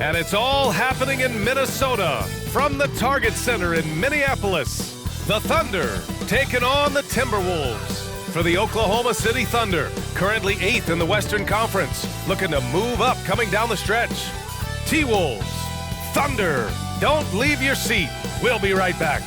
And it's all happening in Minnesota from the Target Center in Minneapolis. The Thunder taking on the Timberwolves. For the Oklahoma City Thunder, currently 8th in the Western Conference, looking to move up coming down the stretch. T-Wolves, Thunder, don't leave your seat. We'll be right back.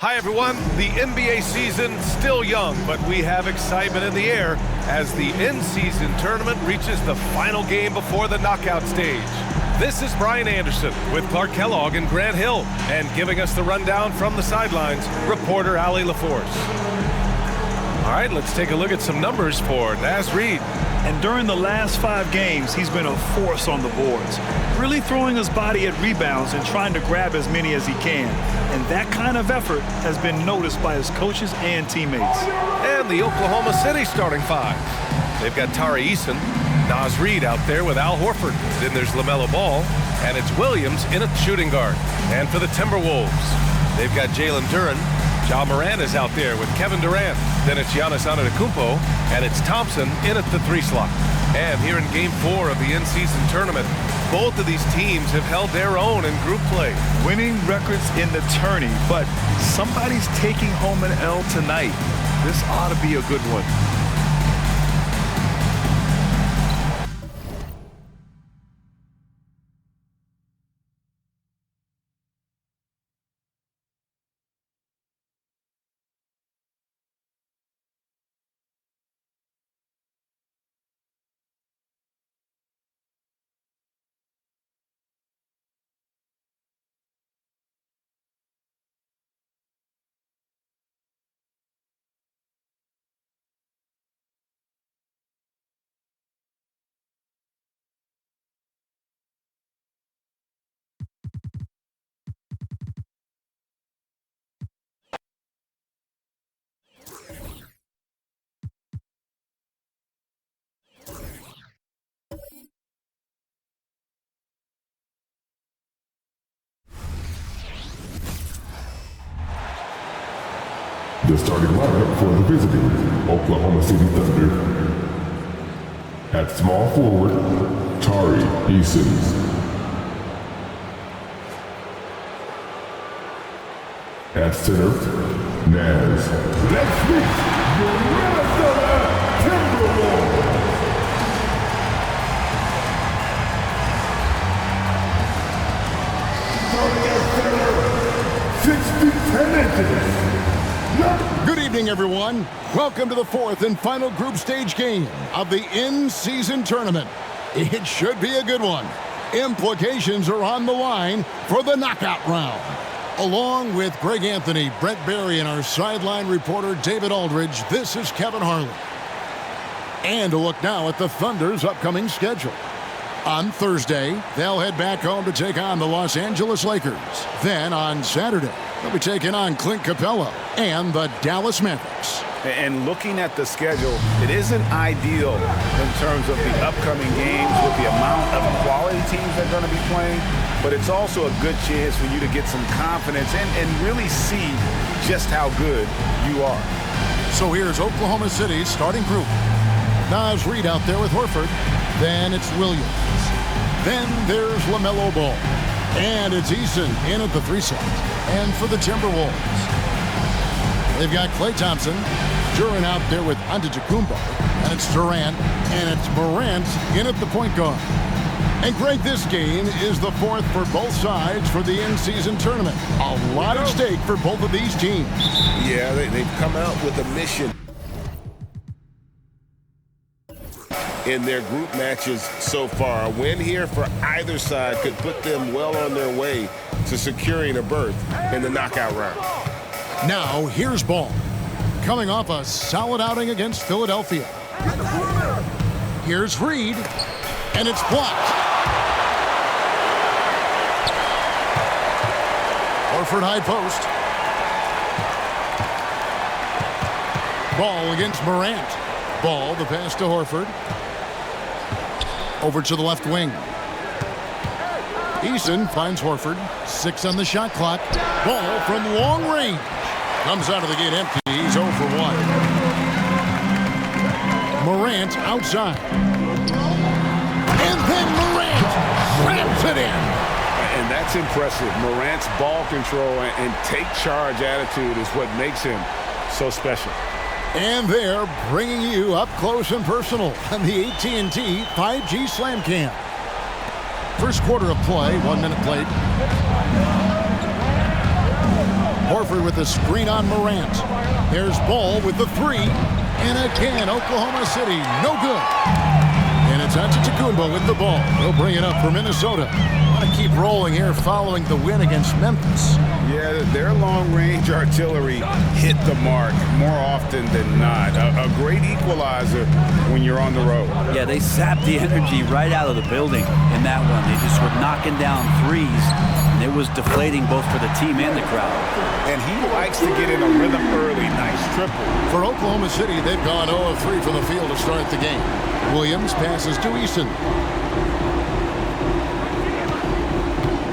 Hi everyone, the NBA season still young, but we have excitement in the air as the in-season tournament reaches the final game before the knockout stage. This is Brian Anderson with Clark Kellogg and Grant Hill, and giving us the rundown from the sidelines, reporter Allie LaForce. All right, let's take a look at some numbers for Naz Reid. And during the last 5 games, he's been a force on the boards, really throwing his body at rebounds and trying to grab as many as he can. And that kind of effort has been noticed by his coaches and teammates. And the Oklahoma City starting 5. They've got Tari Eason, Naz Reid out there with Al Horford. Then there's LaMelo Ball, and it's Williams in at shooting guard. And for the Timberwolves, they've got Jalen Duren. Ja Morant is out there with Kevin Durant. Then it's Giannis Antetokounmpo, and it's Thompson in at the 3 slot. And here in Game 4 of the in-season tournament, both of these teams have held their own in group play. Winning records in the tourney, but somebody's taking home an L tonight. This ought to be a good one. The starting lineup for the visiting Oklahoma City Thunder. At small forward, Tari Eason. At center, Naz. Let's meet your Minnesota Timberwolves. Starting at center, 6 feet 10 inches. Good evening, everyone. Welcome to the 4th and final group stage game of the in-season tournament. It should be a good one. Implications are on the line for the knockout round. Along with Greg Anthony, Brett Barry, and our sideline reporter David Aldridge, this is Kevin Harlan. And a look now at the Thunder's upcoming schedule. On Thursday, they'll head back home to take on the Los Angeles Lakers. Then on Saturday, they'll be taking on Clint Capella and the Dallas Mavericks. And looking at the schedule, it isn't ideal in terms of the upcoming games with the amount of quality teams that are going to be playing, but it's also a good chance for you to get some confidence and really see just how good you are. So here's Oklahoma City's starting group. Nas Reed out there with Horford. Then it's Williams. Then there's LaMelo Ball. And it's Eason in at the 3 slot. And for the Timberwolves, they've got Klay Thompson, Duran out there with Antetokounmpo. And it's Durant. And it's Morant in at the point guard. And Greg, this game is the 4th for both sides for the in-season tournament. A lot at stake for both of these teams. Yeah, they've come out with a mission in their group matches so far. A win here for either side could put them well on their way to securing a berth in the knockout round. Now, here's Ball. Coming off a solid outing against Philadelphia. Here's Reed, and it's blocked. Horford high post. Ball against Morant. Ball, the pass to Horford. Over to the left wing. Eason finds Horford. 6 on the shot clock. Ball from long range. Comes out of the gate empty. He's 0 for 1. Morant outside. And then Morant slams it in. And that's impressive. Morant's ball control and take charge attitude is what makes him so special. And they're bringing you up close and personal on the AT&T 5G Slam Cam. First quarter of play, 1 minute played. Horford with the screen on Morant. There's Ball with the 3. And again, Oklahoma City, no good. And it's Antetokounmpo with the ball. He'll bring it up for Minnesota. Want to keep rolling here following the win against Memphis. Yeah, their long-range artillery hit the mark more often than not. A great equalizer when you're on the road. Yeah, they sapped the energy right out of the building in that one. They just were knocking down threes, and it was deflating both for the team and the crowd. And he likes to get in a rhythm early. Nice triple. For Oklahoma City, they've gone 0 of 3 from the field to start the game. Williams passes to Eason.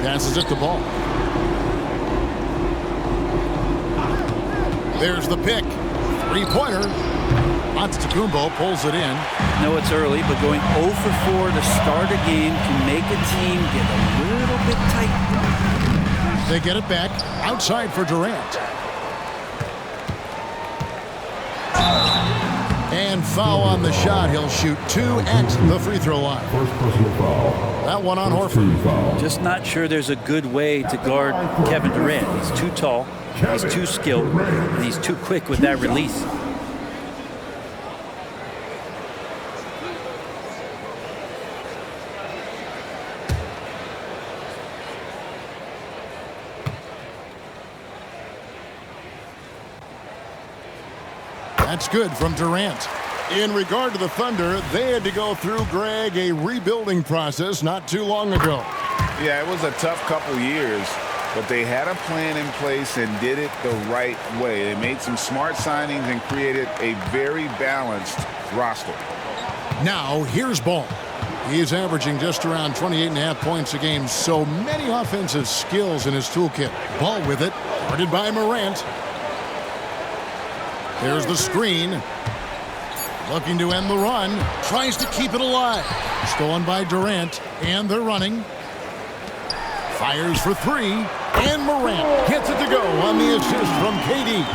Passes it to Ball. There's the pick. 3-pointer. Antetokounmpo pulls it in. No, it's early, but going 0 for 4 to start a game can make a team get a little bit tight. They get it back outside for Durant. And foul on the shot. He'll shoot 2 at the free throw line. First personal foul. That one on Horford. Just not sure there's a good way to guard Kevin Durant. He's too tall, he's too skilled, and he's too quick with that release. That's good from Durant. In regard to the Thunder, they had to go through, Greg, a rebuilding process not too long ago. Yeah, it was a tough couple years, but they had a plan in place and did it the right way. They made some smart signings and created a very balanced roster. Now, here's Ball. He's averaging just around 28.5 points a game, so many offensive skills in his toolkit. Ball with it, guarded by Morant. There's the screen. Looking to end the run. Tries to keep it alive. Stolen by Durant. And they're running. Fires for 3. And Morant gets it to go on the assist from KD.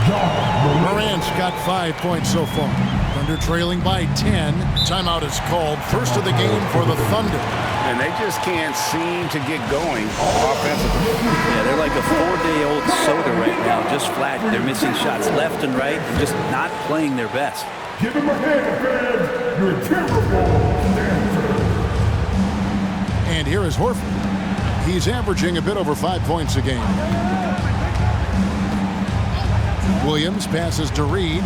Morant's got 5 points so far. Thunder trailing by 10. Timeout is called. First of the game for the Thunder. And they just can't seem to get going offensively. Yeah, they're like a 4-day-old soda right now, just flat. They're missing shots left and right and just not playing their best. Give him a hand, fans. Your Timberwolves dancer. And here is Horford. He's averaging a bit over 5 points a game. Williams passes to Reed.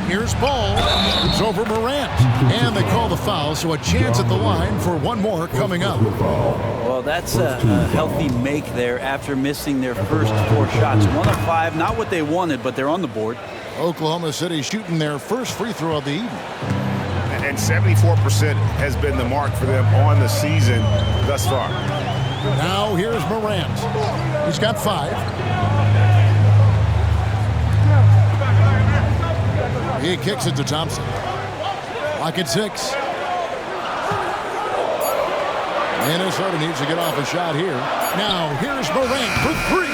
Here's Ball. It's over Morant. And they call the foul, so a chance at the line for one more coming up. Well, that's a healthy make there after missing their first 4 shots. 1 of 5, not what they wanted, but they're on the board. Oklahoma City shooting their first free throw of the evening. And 74% has been the mark for them on the season thus far. Now here's Morant. He's got 5. He kicks it to Thompson. Lock at 6. Minnesota needs to get off a shot here. Now, here's Morant for 3.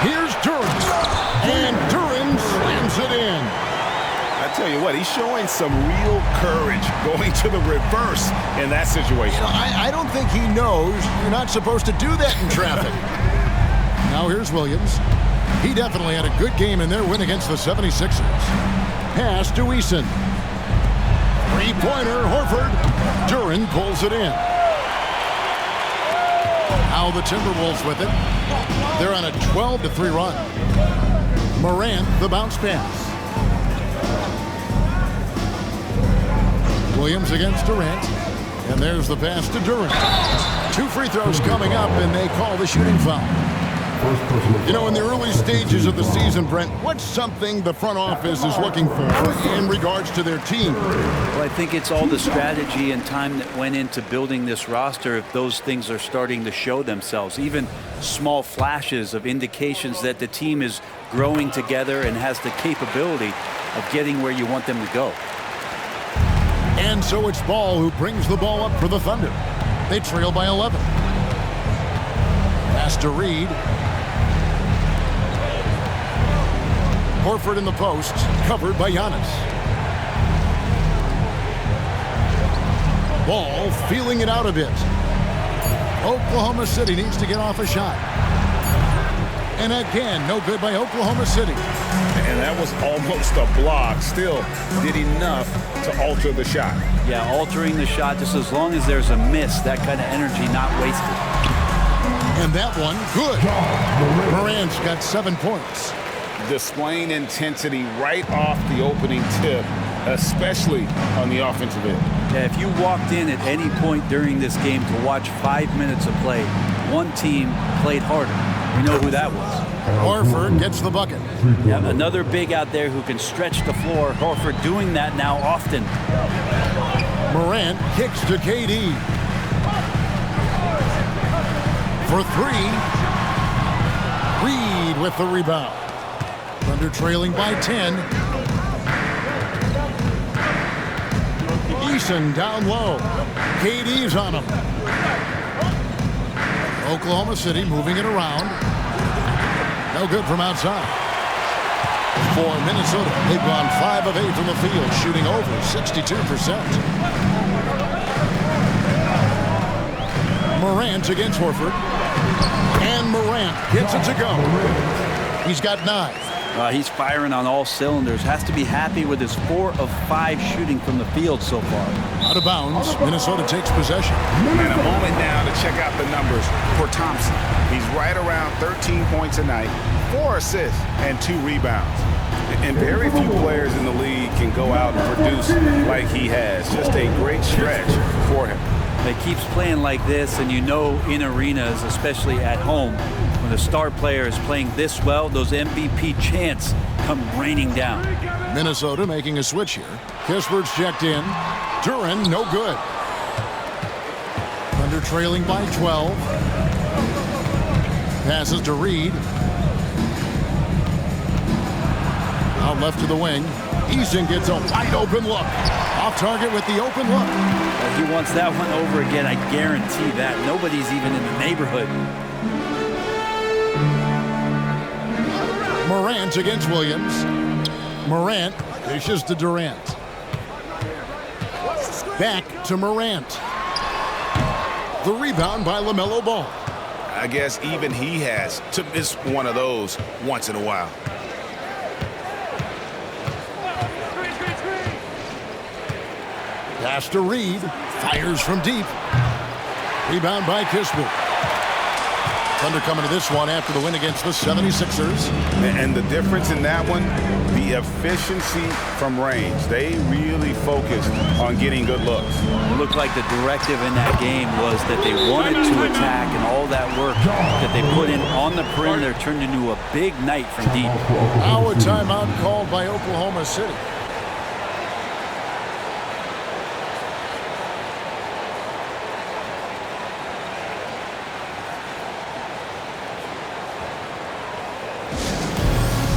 Here's Duren. And Duren slams it in. I tell you what, he's showing some real courage going to the reverse in that situation. I don't think he knows you're not supposed to do that in traffic. Now here's Williams. He definitely had a good game in their win against the 76ers. Pass to Eason. Three-pointer, Horford. Duren pulls it in. Now the Timberwolves with it. They're on a 12-3 run. Morant, the bounce pass. Williams against Durant. And there's the pass to Duren. 2 free throws coming up, and they call the shooting foul. You know, in the early stages of the season, Brent, what's something the front office is looking for in regards to their team? Well, I think it's all the strategy and time that went into building this roster. If those things are starting to show themselves, even small flashes of indications that the team is growing together and has the capability of getting where you want them to go. And so it's Ball who brings the ball up for the Thunder. They trail by 11. Pass to Reed. Horford in the post, covered by Giannis. Ball feeling it out a bit. Oklahoma City needs to get off a shot. And again, no good by Oklahoma City. And that was almost a block. Still did enough to alter the shot. Yeah, altering the shot, just as long as there's a miss, that kind of energy not wasted. And that one, good. Morant's got 7 points. Displaying intensity right off the opening tip, especially on the offensive end. Yeah, if you walked in at any point during this game to watch 5 minutes of play, one team played harder. We know who that was. Horford gets the bucket. Yeah, another big out there who can stretch the floor. Horford doing that now often. Morant kicks to KD. For 3. Reed with the rebound. Thunder trailing by 10. Eason down low. KD's on him. Oklahoma City moving it around. No good from outside. For Minnesota, they've gone 5 of 8 from the field, shooting over 62%. Morant against Horford. And Morant gets it to go. He's got 9. He's firing on all cylinders. Has to be happy with his 4 of 5 shooting from the field so far. Out of bounds. Minnesota takes possession. And a moment now to check out the numbers for Thompson. He's right around 13 points a night, 4 assists, and 2 rebounds. And very few players in the league can go out and produce like he has. Just a great stretch for him. He keeps playing like this, and you know in arenas, especially at home, when the star player is playing this well, those MVP chants come raining down. Minnesota making a switch here. Kispert's checked in. Duren, no good. Thunder trailing by 12. Passes to Reed. Out left to the wing. Eason gets a wide open look. Off target with the open look. He wants that one over again, I guarantee that. Nobody's even in the neighborhood. Morant against Williams. Morant dishes to Durant. Back to Morant. The rebound by LaMelo Ball. I guess even he has to miss one of those once in a while. Pass to Reed. Fires from deep. Rebound by Kispert. Thunder coming to this one after the win against the 76ers. And the difference in that one, the efficiency from range. They really focused on getting good looks. It looked like the directive in that game was that they wanted to attack, and all that work that they put in on the perimeter turned into a big night from deep. Now a timeout called by Oklahoma City.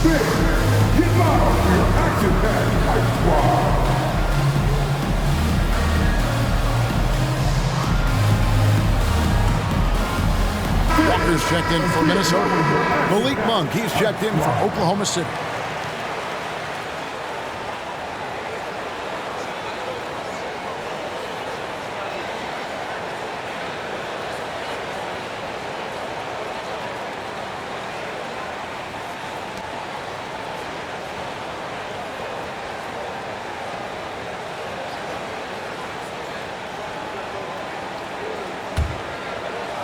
Get loud for your action pack. checked in for Minnesota. Malik Monk, he's checked in for Oklahoma City.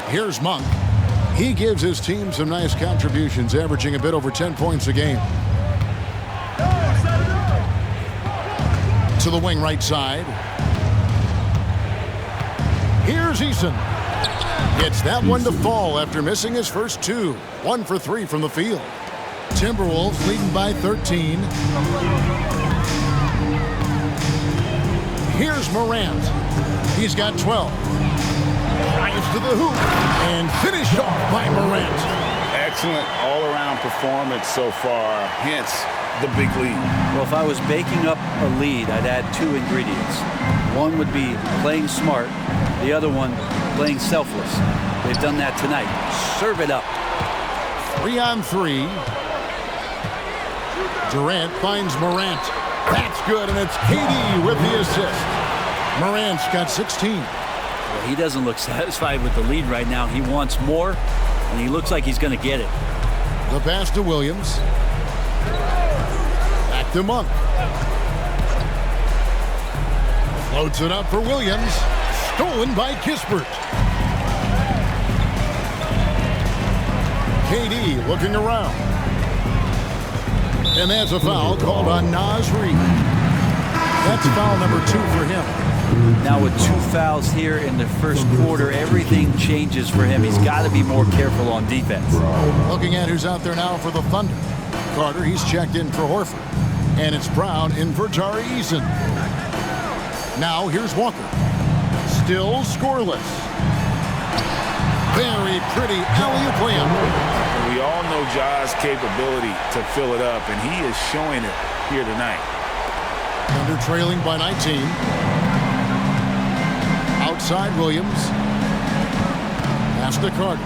Here's Monk. He gives his team some nice contributions, averaging a bit over 10 points a game. To the wing right side. Here's Eason. Gets that one to fall after missing his first two. 1 for 3 from the field. Timberwolves leading by 13. Here's Morant. He's got 12. Drives to the hoop and finished off by Morant. Excellent all-around performance so far, hence the big lead. Well, if I was baking up a lead, I'd add 2 ingredients. One would be playing smart. The other one, playing selfless. They've done that tonight. Serve it up. 3 on 3. Durant finds Morant. That's good, and it's KD with the assist. Morant's got 16. Well, he doesn't look satisfied with the lead right now. He wants more, and he looks like he's going to get it. The pass to Williams. Back to Monk. Floats it up for Williams. Stolen by Kispert. KD looking around. And that's a foul called on Naz Reid. That's foul number 2 for him. Now with 2 fouls here in the first quarter, everything changes for him. He's got to be more careful on defense. Looking at who's out there now for the Thunder. Carter, he's checked in for Horford. And it's Brown in for Tari Eason. Now here's Walker. Still scoreless. Very pretty alley-oop layup. We all know Ja's capability to fill it up, and he is showing it here tonight. Thunder trailing by 19. Outside Williams. Pass to Carter.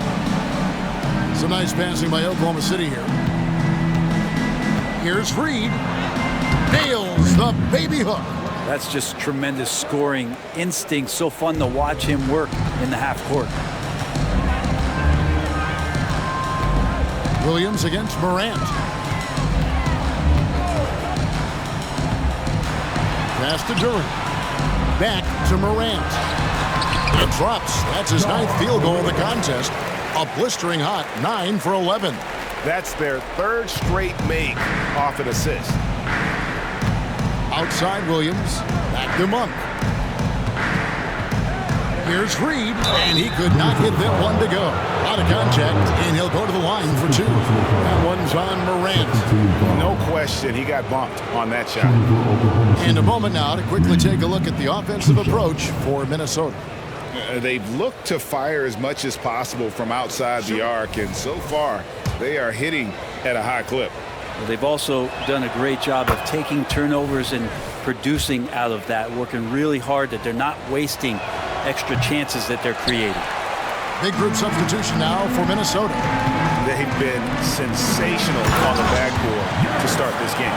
Some nice passing by Oklahoma City here. Here's Reed. Nails the baby hook. That's just tremendous scoring instinct. So fun to watch him work in the half court. Williams against Morant. Pass to Durant. Back to Morant. It drops. That's his 9th field goal of the contest. A blistering hot 9 for 11. That's their 3rd straight make off an assist. Outside Williams. Back to Monk. Here's Reed, and he could not get that one to go. Out of contact, and he'll go to the line for 2. That one's on Morant. No question, he got bumped on that shot. And a moment now to quickly take a look at the offensive approach for Minnesota. They've looked to fire as much as possible from outside the arc, and so far, they are hitting at a high clip. Well, they've also done a great job of taking turnovers and producing out of that, working really hard that they're not wasting extra chances that they're creating. Big group substitution now for Minnesota. They've been sensational on the backboard to start this game.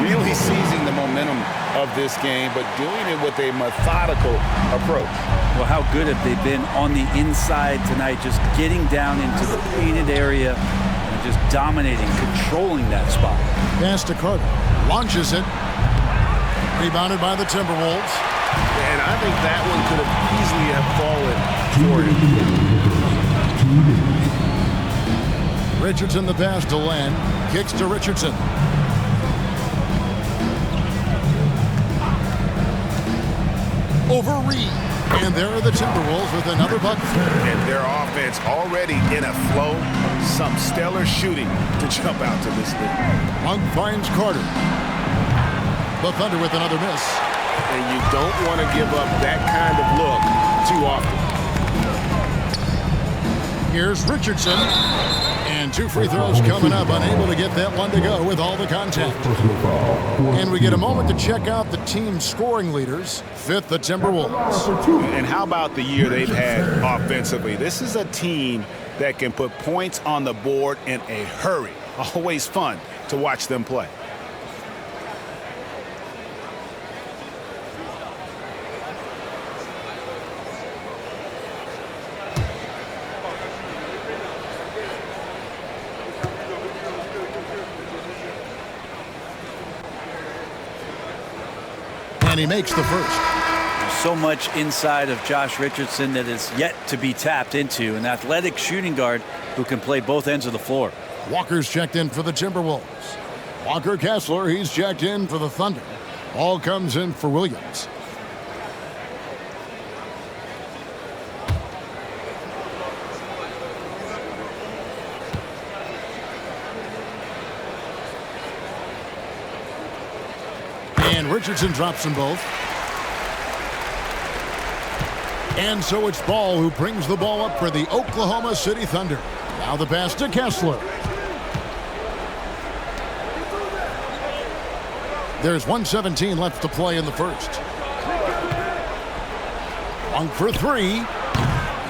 Really seizing the momentum of this game, but doing it with a methodical approach. Well, how good have they been on the inside tonight, just getting down into the painted area and just dominating, controlling that spot. Pass to Carter. Launches it. Rebounded by the Timberwolves. And I think that one could have easily have fallen for him. Richardson the pass to Len. Kicks to Richardson. Over Reed. And there are the Timberwolves with another bucket. And their offense already in a flow. Some stellar shooting to jump out to this league. Monk finds Carter. The Thunder with another miss. And you don't want to give up that kind of look too often. Here's Richardson. And 2 free throws coming up. Unable to get that one to go with all the contact. And we get a moment to check out the team's scoring leaders. 5th, the Timberwolves. And how about the year they've had offensively? This is a team that can put points on the board in a hurry. Always fun to watch them play. And he makes the first. There's so much inside of Josh Richardson that is yet to be tapped into. An athletic shooting guard who can play both ends of the floor. Walker's checked in for the Timberwolves. Walker Kessler, he's checked in for the Thunder. Ball comes in for Williams. And Richardson drops them both. And so it's Ball who brings the ball up for the Oklahoma City Thunder. Now the pass to Kessler. There's 1:17 left to play in the first. On for three.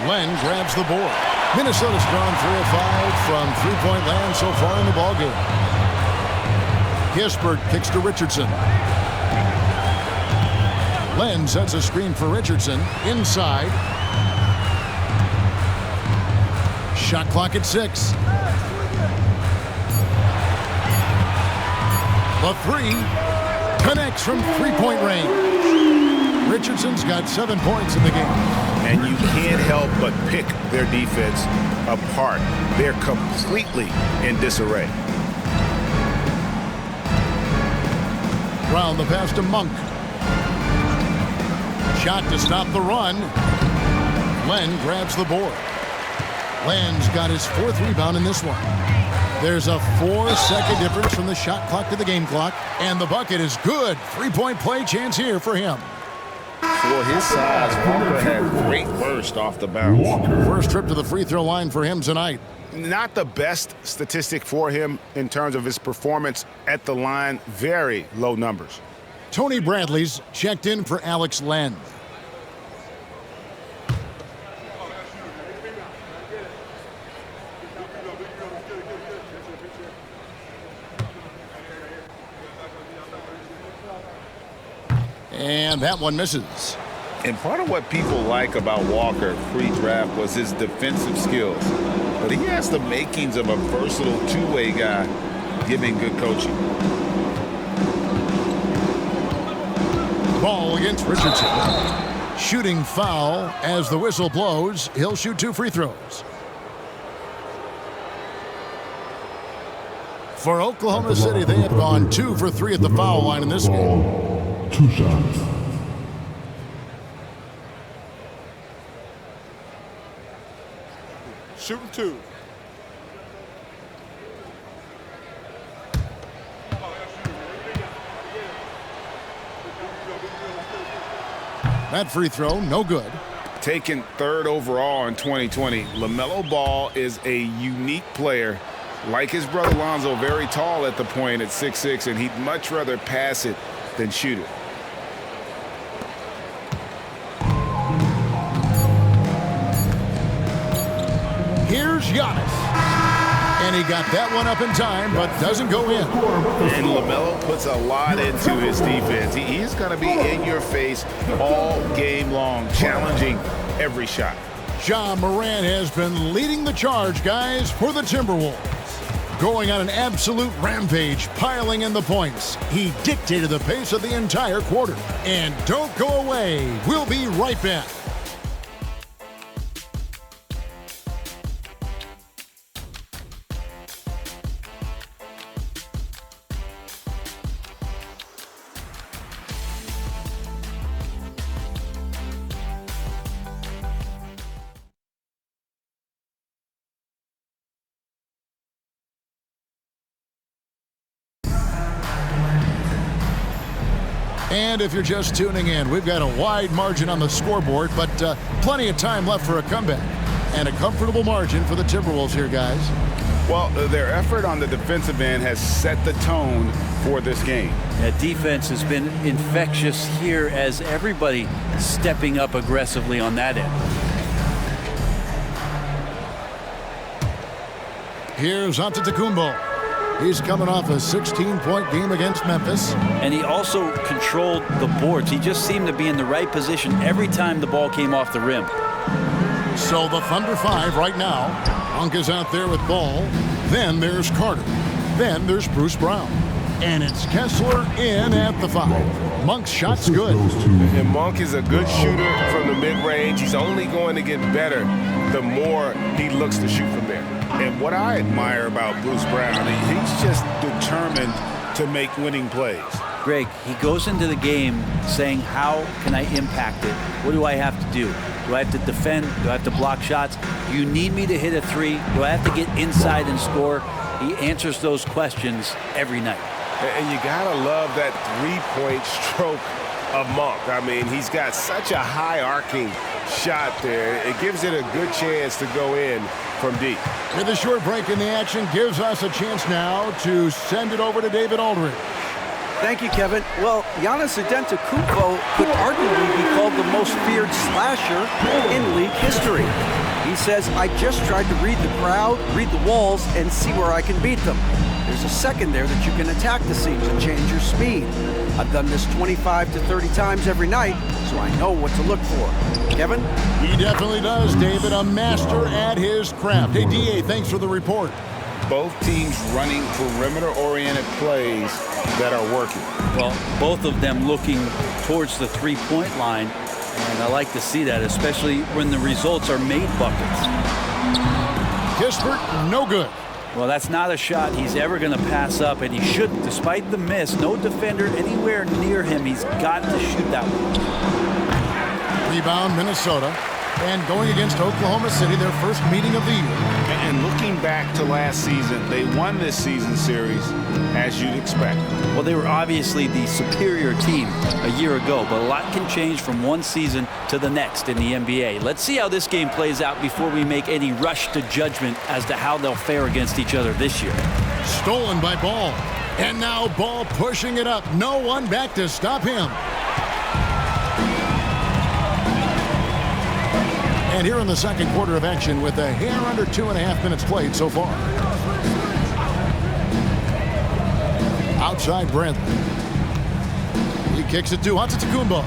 Len grabs the board. Minnesota's gone 3 of 5 from three-point land so far in the ballgame. Gisbert kicks to Richardson. Len sets a screen for Richardson. Inside. Shot clock at 6. The three connects from three-point range. Richardson's got 7 points in the game. And you can't help but pick their defense apart. They're completely in disarray. Brown the pass to Monk. Shot to stop the run. Len grabs the board. Len's got his 4th rebound in this one. There's a 4-second difference from the shot clock to the game clock. And the bucket is good. 3-point play chance here for him. For his size, Walker had great burst off the bounce. First trip to the free throw line for him tonight. Not the best statistic for him in terms of his performance at the line. Very low numbers. Tony Bradley's checked in for Alex Len. And that one misses. And part of what people like about Walker pre-draft was his defensive skills. But he has the makings of a versatile two-way guy, given good coaching. Ball against Richardson. Shooting foul as the whistle blows. He'll shoot 2 free throws. For Oklahoma City, they have gone 2 for 3 at the foul line in this game. 2 shots. Shooting 2. That free throw, no good. Taken 3rd overall in 2020, LaMelo Ball is a unique player. Like his brother Lonzo, very tall at the point at 6'6", and he'd much rather pass it than shoot it. Here's Giannis. And he got that one up in time, but doesn't go in. And LaMelo puts a lot into his defense. He's going to be in your face all game long, challenging every shot. Ja Morant has been leading the charge, guys, for the Timberwolves. Going on an absolute rampage, piling in the points. He dictated the pace of the entire quarter. And don't go away. We'll be right back. And if you're just tuning in, we've got a wide margin on the scoreboard, but plenty of time left for a comeback. And a comfortable margin for the Timberwolves here, guys. Well, their effort on the defensive end has set the tone for this game. That defense has been infectious here as everybody stepping up aggressively on that end. Here's Antetokounmpo. He's coming off a 16-point game against Memphis. And he also controlled the boards. He just seemed to be in the right position every time the ball came off the rim. So the Thunder 5 right now. Monk is out there with ball. Then there's Carter. Then there's Bruce Brown. And it's Kessler in at the 5. Monk's shot's good. And Monk is a good shooter from the mid-range. He's only going to get better the more he looks to shoot from there. And what I admire about Bruce Brown, he's just determined to make winning plays. Greg, he goes into the game saying, how can I impact it? What do I have to do? Do I have to defend? Do I have to block shots? Do you need me to hit a three? Do I have to get inside and score? He answers those questions every night. And you gotta love that three-point stroke of Monk. I mean, he's got such a high arcing shot there. It gives it a good chance to go in from deep. With a short break in the action, gives us a chance now to send it over to David Aldridge. Thank you, Kevin. Well, Giannis Antetokounmpo could arguably be called the most feared slasher in league history. He says, I just tried to read the crowd, read the walls, and see where I can beat them. There's a second there that you can attack the seams and change your speed. I've done this 25 to 30 times every night, so I know what to look for. Kevin? He definitely does, David. A master at his craft. Hey, D.A., thanks for the report. Both teams running perimeter-oriented plays that are working. Well, both of them looking towards the three-point line, and I like to see that, especially when the results are made buckets. Kispert, no good. Well, that's not a shot he's ever going to pass up, and he should, despite the miss. No defender anywhere near him. He's got to shoot that one. Rebound, Minnesota. And going against Oklahoma City, their first meeting of the year. And looking back to last season, they won this season series as you'd expect. Well, they were obviously the superior team a year ago, but a lot can change from one season to the next in the NBA. Let's see how this game plays out before we make any rush to judgment as to how they'll fare against each other this year. Stolen by Ball. And now Ball pushing it up. No one back to stop him. And here in the second quarter of action with a hair under 2.5 minutes played so far. Outside Bradley. He kicks it to Antetokounmpo.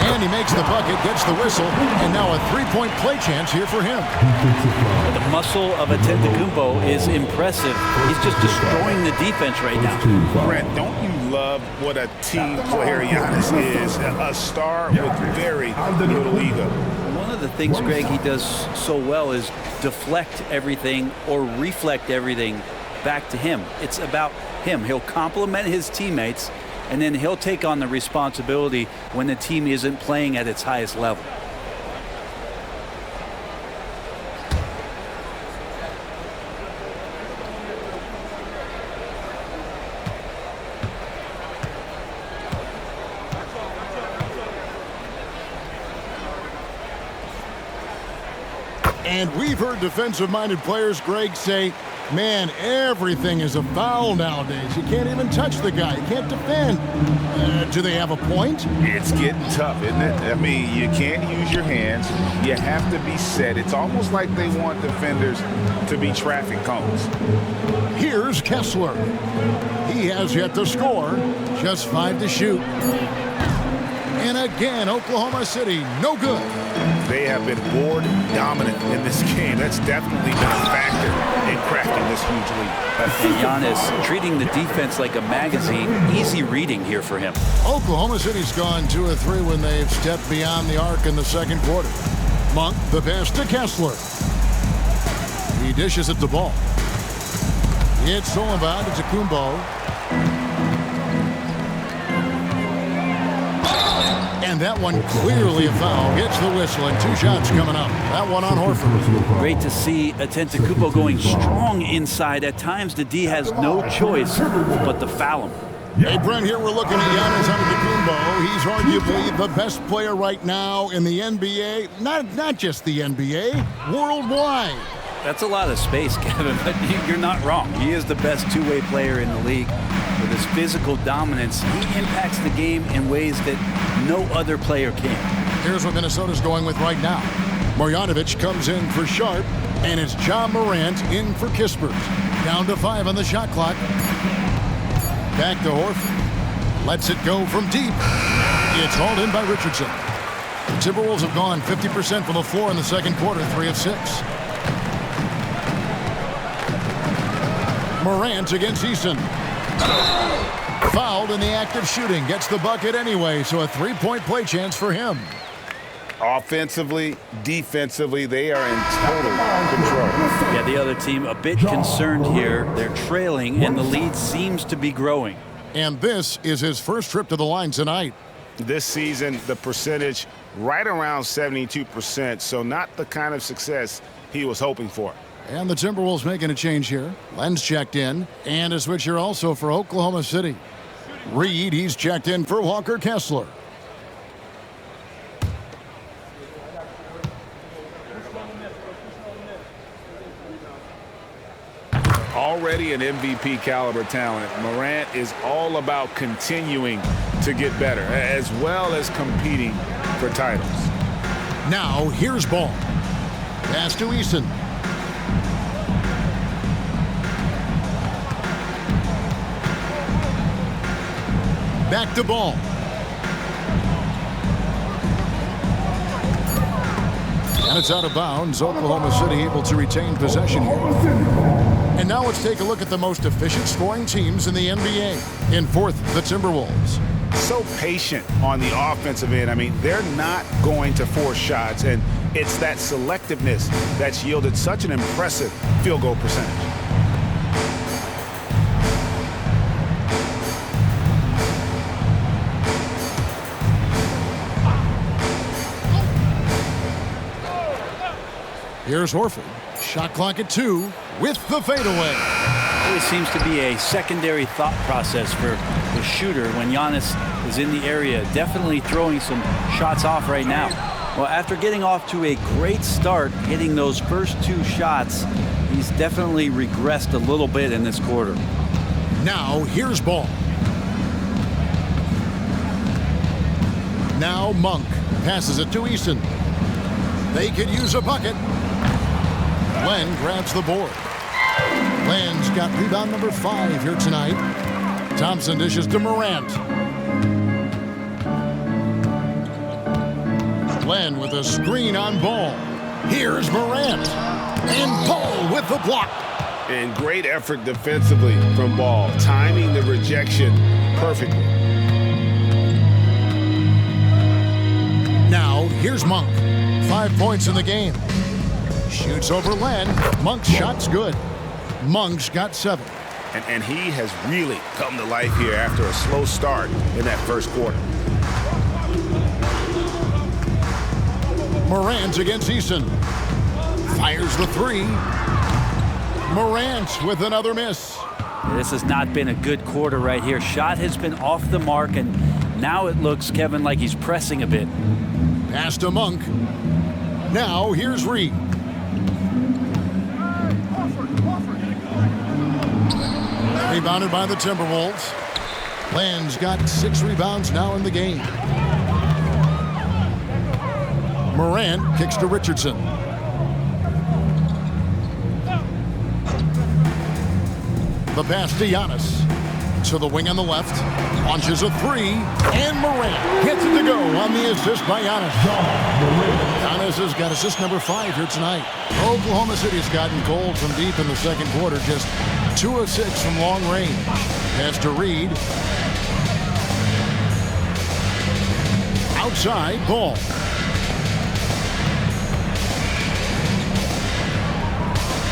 And he makes the bucket, gets the whistle, and now a three-point play chance here for him. The muscle of Antetokounmpo is impressive. He's just destroying the defense right now. Brent, don't you love what a team player Giannis is? A star with very little ego. One of the things, Greg, he does so well is deflect everything or reflect everything back to him. It's about him. He'll compliment his teammates, and then he'll take on the responsibility when the team isn't playing at its highest level. And we've heard defensive-minded players, Greg, say, man, everything is a foul nowadays. You can't even touch the guy. You can't defend. Do they have a point? It's getting tough, isn't it? I mean, you can't use your hands. You have to be set. It's almost like they want defenders to be traffic cones. Here's Kessler. He has yet to score. Just 5 to shoot. And again, Oklahoma City, no good. They have been board dominant in this game. That's definitely been a factor in crafting this huge lead. And Giannis treating the defense like a magazine. Easy reading here for him. Oklahoma City's gone 2 of 3 when they've stepped beyond the arc in the second quarter. Monk, the pass to Kessler. He dishes it to Ball. It's stolen by Antetokounmpo. And that one clearly a foul. Gets the whistle and 2 shots coming up. That one on Horford. Great to see Antetokounmpo going strong inside. At times the D has no choice but to foul him. Hey, Brent, here we're looking at Giannis Antetokounmpo. He's arguably the best player right now in the NBA. Not just the NBA, worldwide. That's a lot of space, Kevin, but you're not wrong. He is the best two-way player in the league. With his physical dominance, he impacts the game in ways that no other player can. Here's what Minnesota's going with right now. Marjanovic comes in for Sharp. And it's John Morant in for Kispert. Down to 5 on the shot clock. Back to Horford. Lets it go from deep. It's hauled in by Richardson. The Timberwolves have gone 50% from the floor in the second quarter, 3 of 6. Morant against Eason. Fouled in the act of shooting. Gets the bucket anyway, so a 3-point play chance for him. Offensively, defensively, they are in total control. Yeah, the other team a bit concerned here. They're trailing, and the lead seems to be growing. And this is his first trip to the line tonight. This season, the percentage right around 72%, so not the kind of success he was hoping for. And the Timberwolves making a change here. Len's checked in, and a switch here also for Oklahoma City. Reed, he's checked in for Walker Kessler. Already an MVP caliber talent, Morant is all about continuing to get better, as well as competing for titles. Now, here's Ball. Pass to Eason. Back to Ball. And it's out of bounds. Oklahoma City able to retain possession here. And now let's take a look at the most efficient scoring teams in the NBA. In fourth, the Timberwolves. So patient on the offensive end. I mean, they're not going to force shots, and it's that selectiveness that's yielded such an impressive field goal percentage. Here's Horford. Shot clock at 2 with the fadeaway. Always seems to be a secondary thought process for the shooter when Giannis is in the area, definitely throwing some shots off right now. Well, after getting off to a great start, hitting those first 2 shots, he's definitely regressed a little bit in this quarter. Now, here's Ball. Now Monk passes it to Eason. They could use a bucket. Len grabs the board. Len's got rebound number 5 here tonight. Thompson dishes to Morant. Len with a screen on Ball. Here's Morant. And Ball with the block. And great effort defensively from Ball, timing the rejection perfectly. Now, here's Monk. 5 points in the game. Shoots over Len. Monk's shot's good. Monk's got 7. And he has really come to life here after a slow start in that first quarter. Morant against Eason. Fires the 3. Morant with another miss. This has not been a good quarter right here. Shot has been off the mark, and now it looks, Kevin, like he's pressing a bit. Pass to Monk. Now here's Reed. Rebounded by the Timberwolves. Len's got 6 rebounds now in the game. Morant kicks to Richardson. The pass to Giannis. To the wing on the left. Launches a 3. And Morant gets it to go on the assist by Giannis. Giannis has got assist number 5 here tonight. Oklahoma City's gotten cold from deep in the second quarter. Just 2 of 6 from long range. Pass to Reed. Outside, Ball.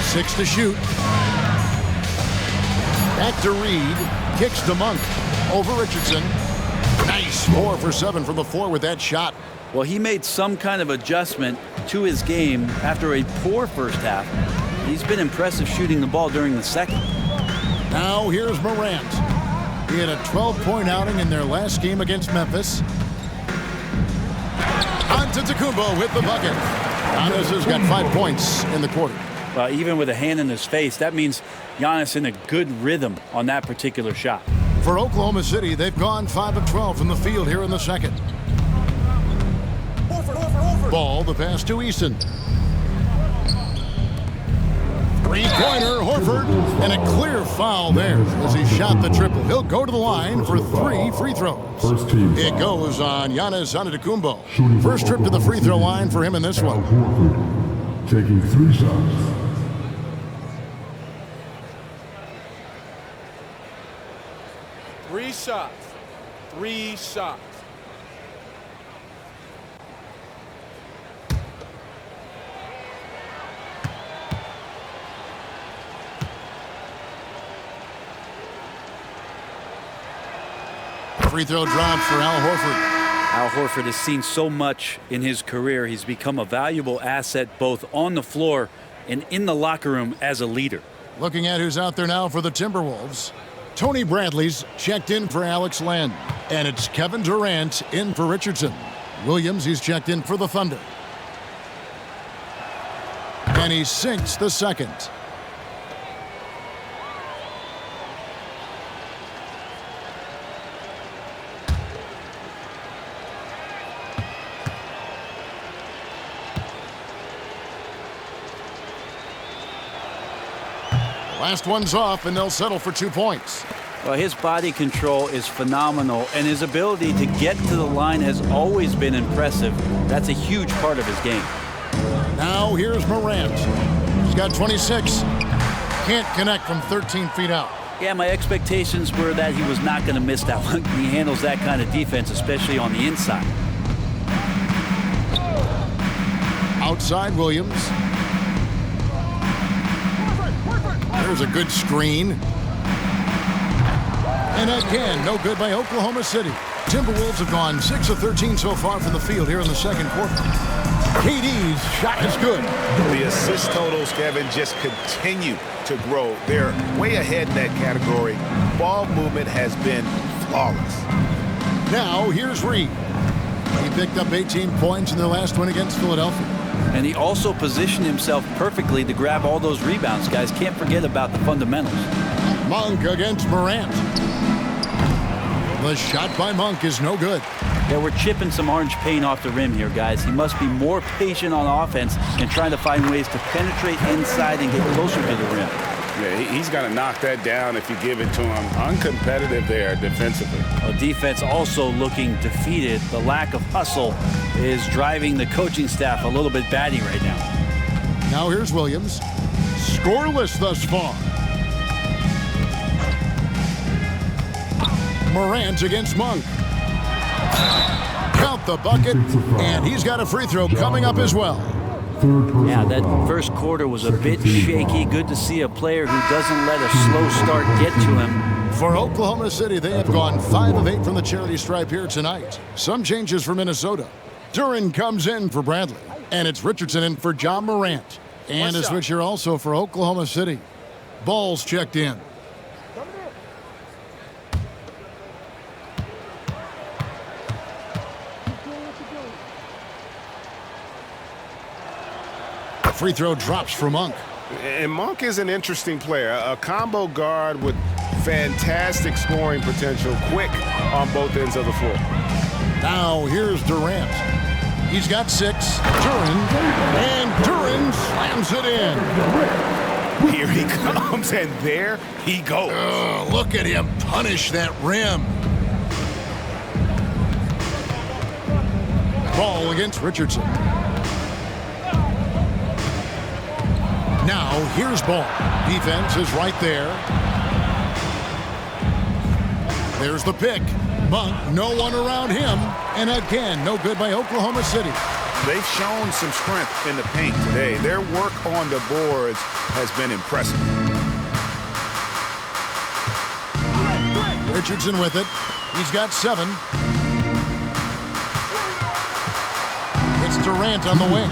Six to shoot. Back to Reed. Kicks to Monk. Over Richardson. Nice. 4 for 7 from the floor with that shot. Well, he made some kind of adjustment to his game after a poor first half. He's been impressive shooting the ball during the second. Now here's Morant. He had a 12-point outing in their last game against Memphis. Antetokounmpo with the bucket. Giannis has got 5 points in the quarter. Even with a hand in his face, that means Giannis in a good rhythm on that particular shot. For Oklahoma City, they've gone 5 of 12 from the field here in the second. Ball, the pass to Eason. Three-pointer, Horford, and a clear foul there as he shot the triple. He'll go to the line for 3 free throws. It goes on Giannis Antetokounmpo. First trip to the free throw line for him in this one. Horford taking 3 shots. Three shots. Free throw drops for Al Horford. Al Horford has seen so much in his career. He's become a valuable asset both on the floor and in the locker room as a leader. Looking at who's out there now for the Timberwolves. Tony Bradley's checked in for Alex Len. And it's Kevin Durant in for Richardson. Williams, he's checked in for the Thunder. And he sinks the second. Last one's off, and they'll settle for 2 points. Well, his body control is phenomenal, and his ability to get to the line has always been impressive. That's a huge part of his game. Now here's Morant. He's got 26. Can't connect from 13 feet out. Yeah, my expectations were that he was not going to miss that one. He handles that kind of defense, especially on the inside. Outside Williams. There's a good screen. And again, no good by Oklahoma City. Timberwolves have gone 6 of 13 so far from the field here in the second quarter. KD's shot is good. The assist totals, Kevin, just continue to grow. They're way ahead in that category. Ball movement has been flawless. Now, here's Reed. He picked up 18 points in their last win against Philadelphia. And he also positioned himself perfectly to grab all those rebounds. Guys, can't forget about the fundamentals. Monk against Morant. The shot by Monk is no good. Yeah, we're chipping some orange paint off the rim here, guys. He must be more patient on offense and trying to find ways to penetrate inside and get closer to the rim. Yeah, he's got to knock that down if you give it to him. Uncompetitive there defensively. Well, defense also looking defeated. The lack of hustle is driving the coaching staff a little bit batty right now. Now here's Williams. Scoreless thus far. Morant against Monk. Count the bucket, and he's got a free throw coming up as well. Yeah, that first quarter was a bit shaky. Good to see a player who doesn't let a slow start get to him. For Oklahoma City, they have gone 5 of 8 from the charity stripe here tonight. Some changes for Minnesota. Duran comes in for Bradley, and it's Richardson in for John Morant. And a switch here also for Oklahoma City. Ball's checked in. Free throw drops for Monk. And Monk is an interesting player. A combo guard with fantastic scoring potential, quick on both ends of the floor. Now here's Durant. He's got 6. Duran, and Duran slams it in. Here he comes, and there he goes. Look at him punish that rim. Ball against Richardson. Now, here's Ball. Defense is right there. There's the pick. Monk, no one around him. And again, no good by Oklahoma City. They've shown some strength in the paint today. Their work on the boards has been impressive. Richardson with it. He's got 7. It's Durant on the wing.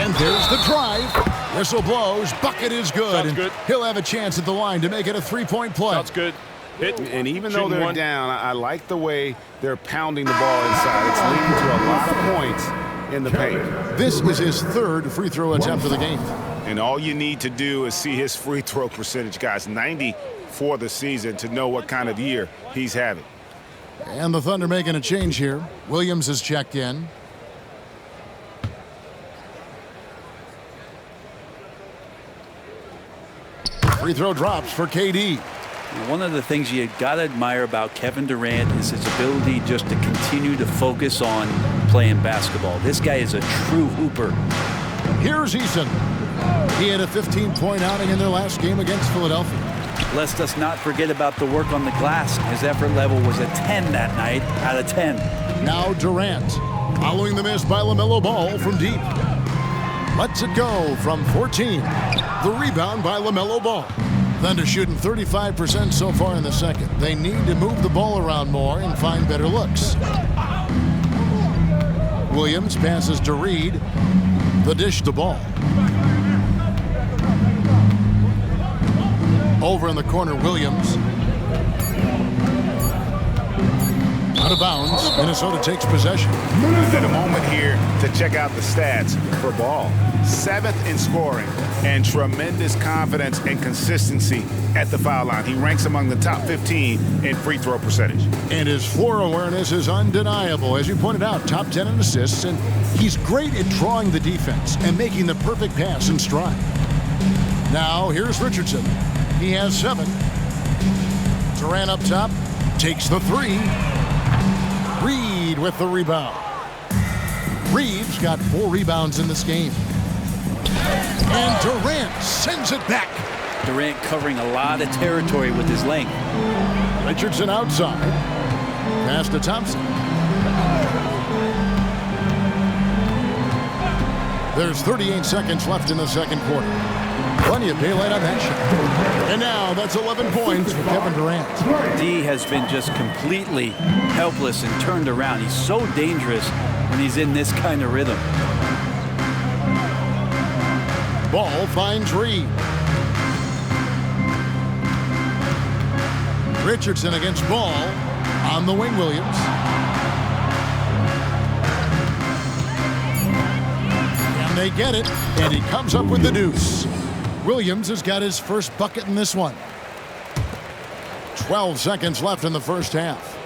And there's the drive. Whistle blows. Bucket is good. Sounds good. He'll have a chance at the line to make it a 3-point play. Sounds good. Hit. And even though Shooting they're one. down, I like the way they're pounding the ball inside. It's leading to a lot of points in the paint. This is his 3rd free throw attempt of the game. And all you need to do is see his free throw percentage, guys. 90 for the season to know what kind of year he's having. And the Thunder making a change here. Williams has checked in. Free throw drops for KD. One of the things you got to admire about Kevin Durant is his ability just to continue to focus on playing basketball. This guy is a true hooper. Here's Eason. He had a 15-point outing in their last game against Philadelphia. Let us not forget about the work on the glass. His effort level was a 10 that night out of 10. Now Durant, following the miss by LaMelo Ball from deep. Lets it go from 14. The rebound by LaMelo Ball. Thunder shooting 35% so far in the second. They need to move the ball around more and find better looks. Williams passes to Reed. The dish to Ball. Over in the corner, Williams. Out of bounds. Minnesota takes possession. And a moment here to check out the stats for Ball. 7th in scoring and tremendous confidence and consistency at the foul line. He ranks among the top 15 in free throw percentage. And his floor awareness is undeniable. As you pointed out, top 10 in assists, and he's great at drawing the defense and making the perfect pass in stride. Now, here's Richardson. He has 7. Durant up top, takes the 3. Reed with the rebound. Reed's got 4 rebounds in this game. And Durant sends it back. Durant covering a lot of territory with his length. Richardson outside. Pass to Thompson. There's 38 seconds left in the second quarter. Plenty of daylight on that shot. And now that's 11 points for Kevin Durant. D has been just completely helpless and turned around. He's so dangerous when he's in this kind of rhythm. Ball finds Reed. Richardson against Ball. On the wing, Williams. And they get it, and he comes up with the deuce. Williams has got his first bucket in this one. 12 seconds left in the first half.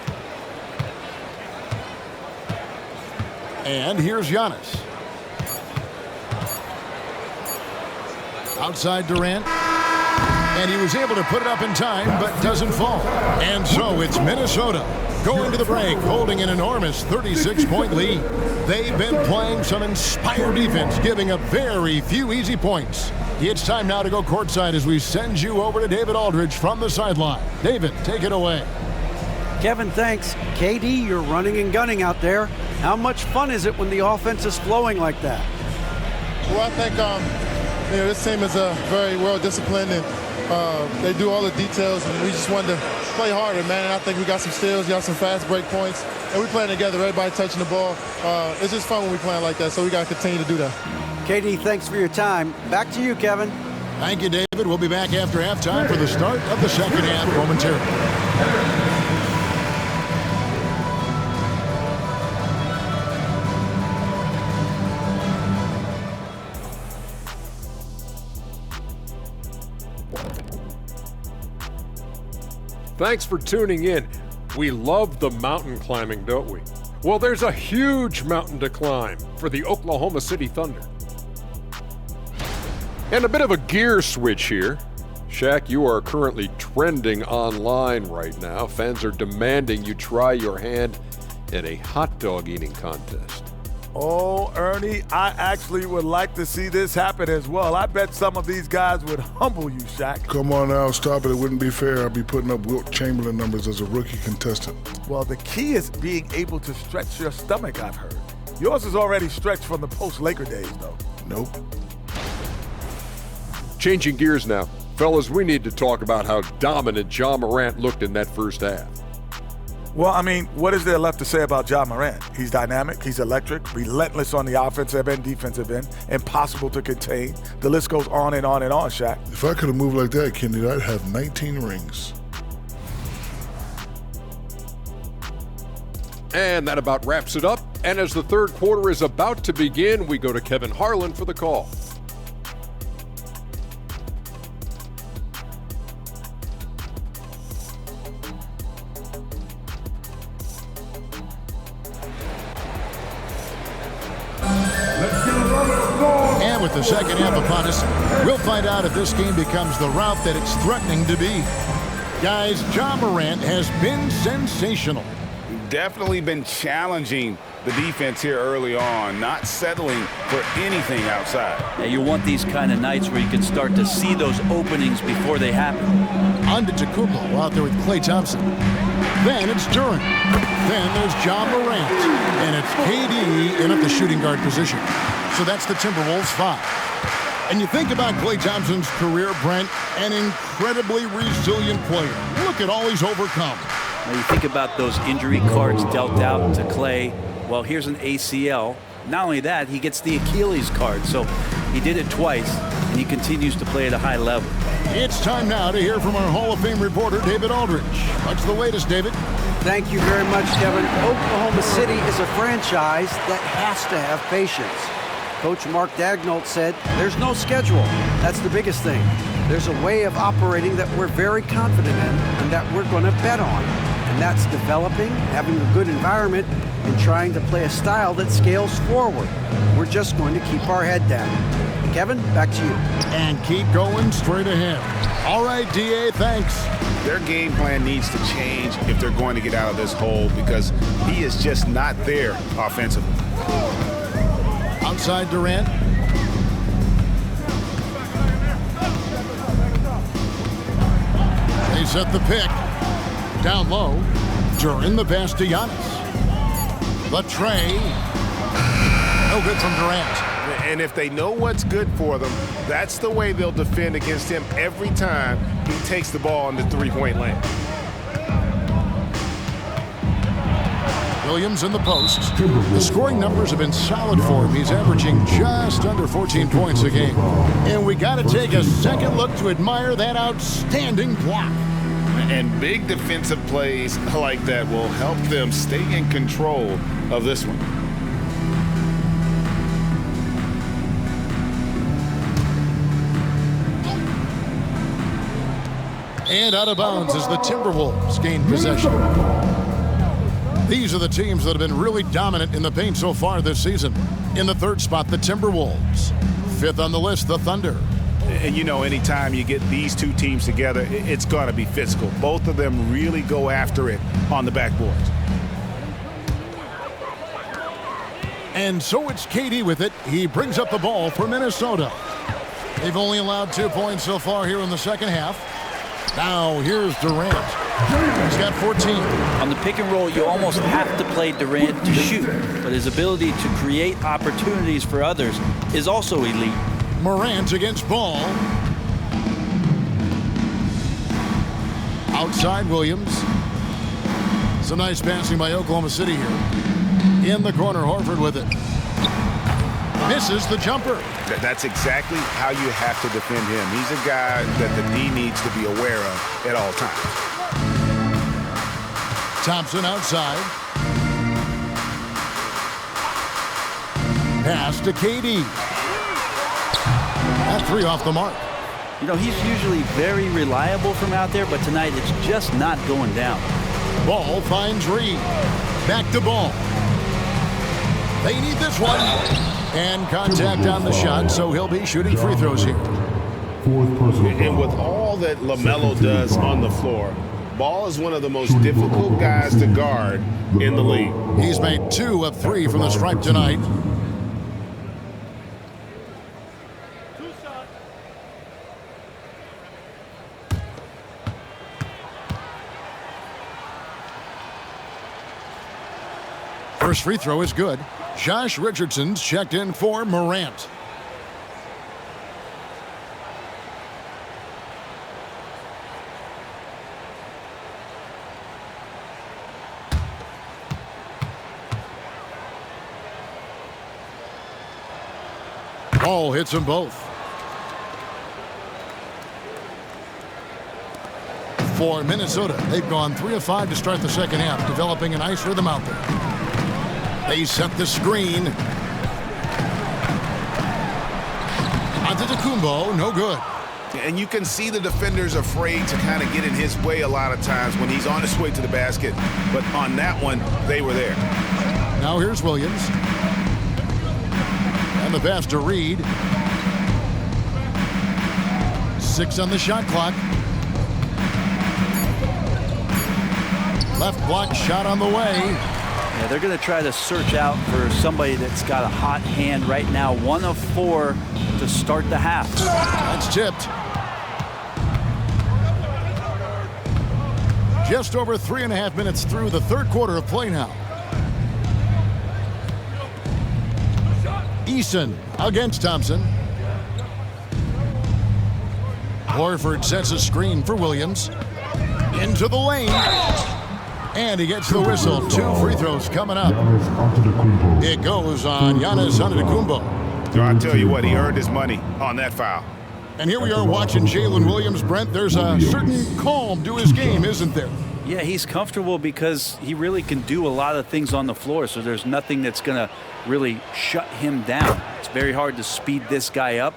And here's Giannis. Outside Durant. And he was able to put it up in time, but doesn't fall. And so it's Minnesota going to the break, holding an enormous 36-point lead. They've been playing some inspired defense, giving up very few easy points. It's time now to go courtside as we send you over to David Aldridge from the sideline. David, take it away. Kevin, thanks. KD, you're running and gunning out there. How much fun is it when the offense is flowing like that? Well, I think this team is very well disciplined, and they do all the details, and we just wanted to play harder, man. And I think we got some steals, got some fast break points, and we playing together, everybody touching the ball. It's just fun when we playing like that, so we got to continue to do that. KD, thanks for your time. Back to you, Kevin. Thank you, David. We'll be back after halftime for the start of the second half momentarily. Thanks for tuning in. We love the mountain climbing, don't we? Well, there's a huge mountain to climb for the Oklahoma City Thunder. And a bit of a gear switch here. Shaq, you are currently trending online right now. Fans are demanding you try your hand at a hot dog eating contest. Oh, Ernie, I actually would like to see this happen as well. I bet some of these guys would humble you, Shaq. Come on now, stop it. It wouldn't be fair. I'd be putting up Wilt Chamberlain numbers as a rookie contestant. Well, the key is being able to stretch your stomach, I've heard. Yours is already stretched from the post-Laker days, though. Nope. Changing gears now. Fellas, we need to talk about how dominant Ja Morant looked in that first half. Well, I mean, what is there left to say about Ja Morant? He's dynamic, he's electric, relentless on the offensive and defensive end, impossible to contain. The list goes on and on and on, Shaq. If I could have moved like that, Kenny, I'd have 19 rings. And that about wraps it up. And as the third quarter is about to begin, we go to Kevin Harlan for the call. With the second half upon us, we'll find out if this game becomes the rout that it's threatening to be. Guys, Ja Morant has been sensational. Definitely been challenging the defense here early on, not settling for anything outside. Yeah, you want these kind of nights where you can start to see those openings before they happen. On to Kumbo out there with Klay Thompson. Then it's Duran. Then there's Ja Morant. And it's KD in at the shooting guard position. So that's the Timberwolves 5. And you think about Klay Thompson's career, Brent, an incredibly resilient player. Look at all he's overcome. Now you think about those injury cards dealt out to Klay. Well, here's an ACL. Not only that, he gets the Achilles card. So he did it twice, and he continues to play at a high level. It's time now to hear from our Hall of Fame reporter, David Aldridge. What's the latest, David? Thank you very much, Kevin. Oklahoma City is a franchise that has to have patience. Coach Mark Daigneault said, there's no schedule. That's the biggest thing. There's a way of operating that we're very confident in and that we're going to bet on. And that's developing, having a good environment, and trying to play a style that scales forward. We're just going to keep our head down. Kevin, back to you. And keep going straight ahead. All right, DA, thanks. Their game plan needs to change if they're going to get out of this hole because he is just not there offensively. Outside Durant. They set the pick. Down low. Duran the pass to Giannis. The tray. No good from Durant. And if they know what's good for them, that's the way they'll defend against him every time he takes the ball in the three-point lane. Williams in the post. The scoring numbers have been solid for him. He's averaging just under 14 points a game. And we got to take a second look to admire that outstanding block. And big defensive plays like that will help them stay in control of this one. And out of bounds as the Timberwolves gain possession. These are the teams that have been really dominant in the paint so far this season. In the third spot, the Timberwolves. Fifth on the list, the Thunder. And you know, anytime you get these two teams together, it's going to be physical. Both of them really go after it on the backboard. And so it's KD with it. He brings up the ball for Minnesota. They've only allowed 2 points so far here in the second half. Now here's Durant. He's got 14. On the pick and roll, you almost have to play Durant to shoot, but his ability to create opportunities for others is also elite. Morant against Ball. Outside Williams. Some nice passing by Oklahoma City here. In the corner, Horford with it. Misses the jumper. That's exactly how you have to defend him. He's a guy that the D needs to be aware of at all times. Thompson outside. Pass to KD. That three off the mark. You know, he's usually very reliable from out there, but tonight it's just not going down. Ball finds Reed. Back to Ball. They need this one. And contact on the shot, so he'll be shooting free throws here. And with all that LaMelo does on the floor, Ball is one of the most difficult guys to guard in the league. He's made 2 of 3 from the stripe tonight. First free throw is good. Josh Richardson's checked in for Morant. Ball hits them both. For Minnesota, they've gone 3 of 5 to start the second half, developing a nice rhythm out there. They set the screen. Antetokounmpo, no good. And you can see the defenders afraid to kind of get in his way a lot of times when he's on his way to the basket. But on that one, they were there. Now here's Williams. And the pass to Reed. 6 on the shot clock. Left block shot on the way. Yeah, they're going to try to search out for somebody that's got a hot hand right now. 1 of 4 to start the half. That's tipped. Just over 3.5 minutes through the third quarter of play now. Eason against Thompson. Horford sets a screen for Williams. Into the lane. And he gets the whistle. 2 free throws coming up. It goes on Giannis Antetokounmpo. I'll tell you what, he earned his money on that foul. And here we are watching Jalen Williams, Brent. There's a certain calm to his game, isn't there? Yeah, he's comfortable because he really can do a lot of things on the floor, so there's nothing that's going to really shut him down. It's very hard to speed this guy up,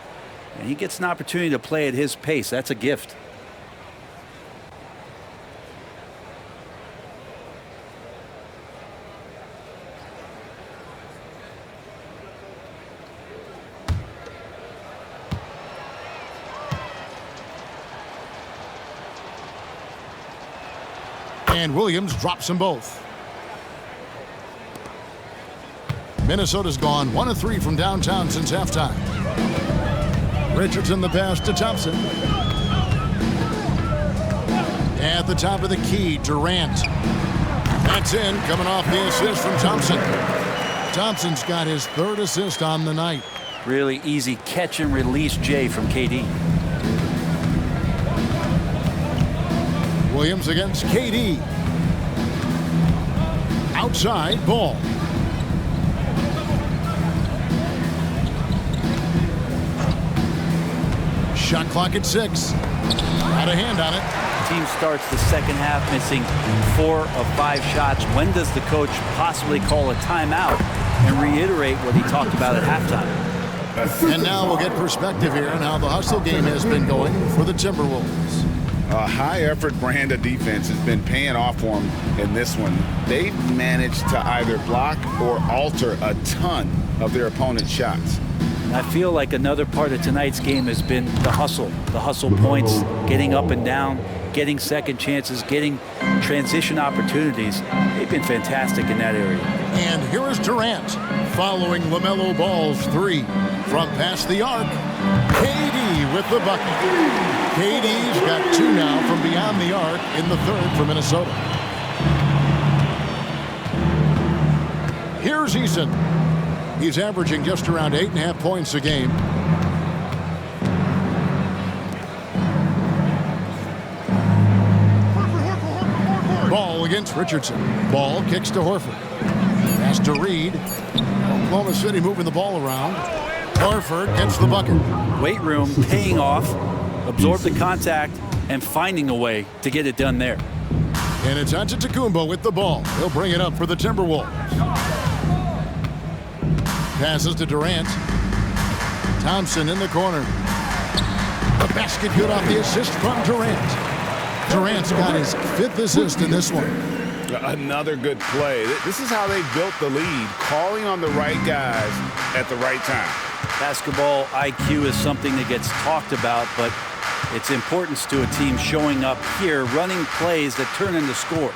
and he gets an opportunity to play at his pace. That's a gift. And Williams drops them both. Minnesota's gone 1 of 3 from downtown since halftime. Richardson the pass to Thompson. At the top of the key, Durant. That's in, coming off the assist from Thompson. Thompson's got his 3rd assist on the night. Really easy catch and release, Jay, from KD. Williams against KD. Outside, Ball. Shot clock at 6. Got a hand on it. Team starts the second half missing 4 of 5 shots. When does the coach possibly call a timeout and reiterate what he talked about at halftime? And now we'll get perspective here on how the hustle game has been going for the Timberwolves. A high-effort brand of defense has been paying off for them in this one. They've managed to either block or alter a ton of their opponent's shots. I feel like another part of tonight's game has been the hustle points, getting up and down, getting second chances, getting transition opportunities. They've been fantastic in that area. And here is Durant following LaMelo Ball's 3 from past the arc. KD with the bucket. KD's got 2 now from beyond the arc in the 3rd for Minnesota. Here's Eason. He's averaging just around 8.5 points a game. Ball against Richardson. Ball kicks to Horford. Pass to Reed. Oklahoma City moving the ball around. Horford gets the bucket. Weight room paying off. Absorb the contact and finding a way to get it done there. And it's Antetokounmpo with the ball. He'll bring it up for the Timberwolves. Passes to Durant. Thompson in the corner. The basket good off the assist from Durant. Durant's got his 5th assist in this one. Another good play. This is how they built the lead, calling on the right guys at the right time. Basketball IQ is something that gets talked about, but its importance to a team showing up here, running plays that turn into scores.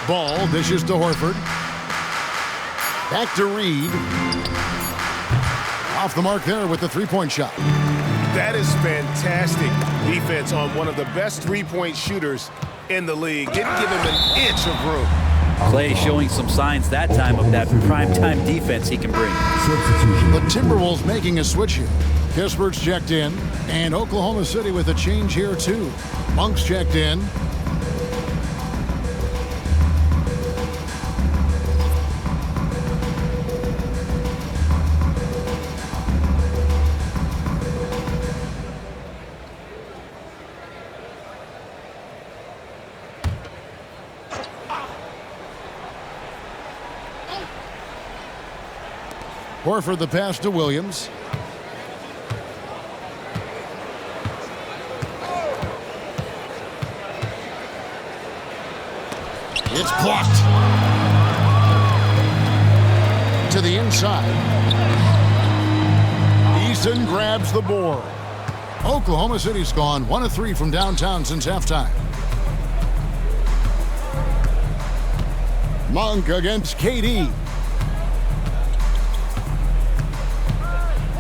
Ball dishes to Horford. Back to Reed. Off the mark there with the 3-point shot. That is fantastic defense on one of the best 3-point shooters in the league. Didn't give him an inch of room. Clay showing some signs that time of that primetime defense he can bring. The Timberwolves making a switch here. Kispert's checked in, and Oklahoma City with a change here too. Monk's checked in. Horford the pass to Williams. It's blocked. To the inside. Eason grabs the board. Oklahoma City's gone 1 of 3 from downtown since halftime. Monk against KD.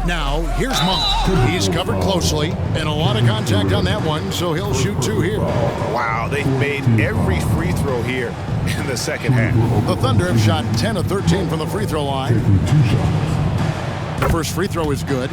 Now, here's Monk. He's covered closely, and a lot of contact on that one, so he'll shoot 2 here. Wow, they've made every free throw here in the second half. The Thunder have shot 10 of 13 from the free throw line. The first free throw is good.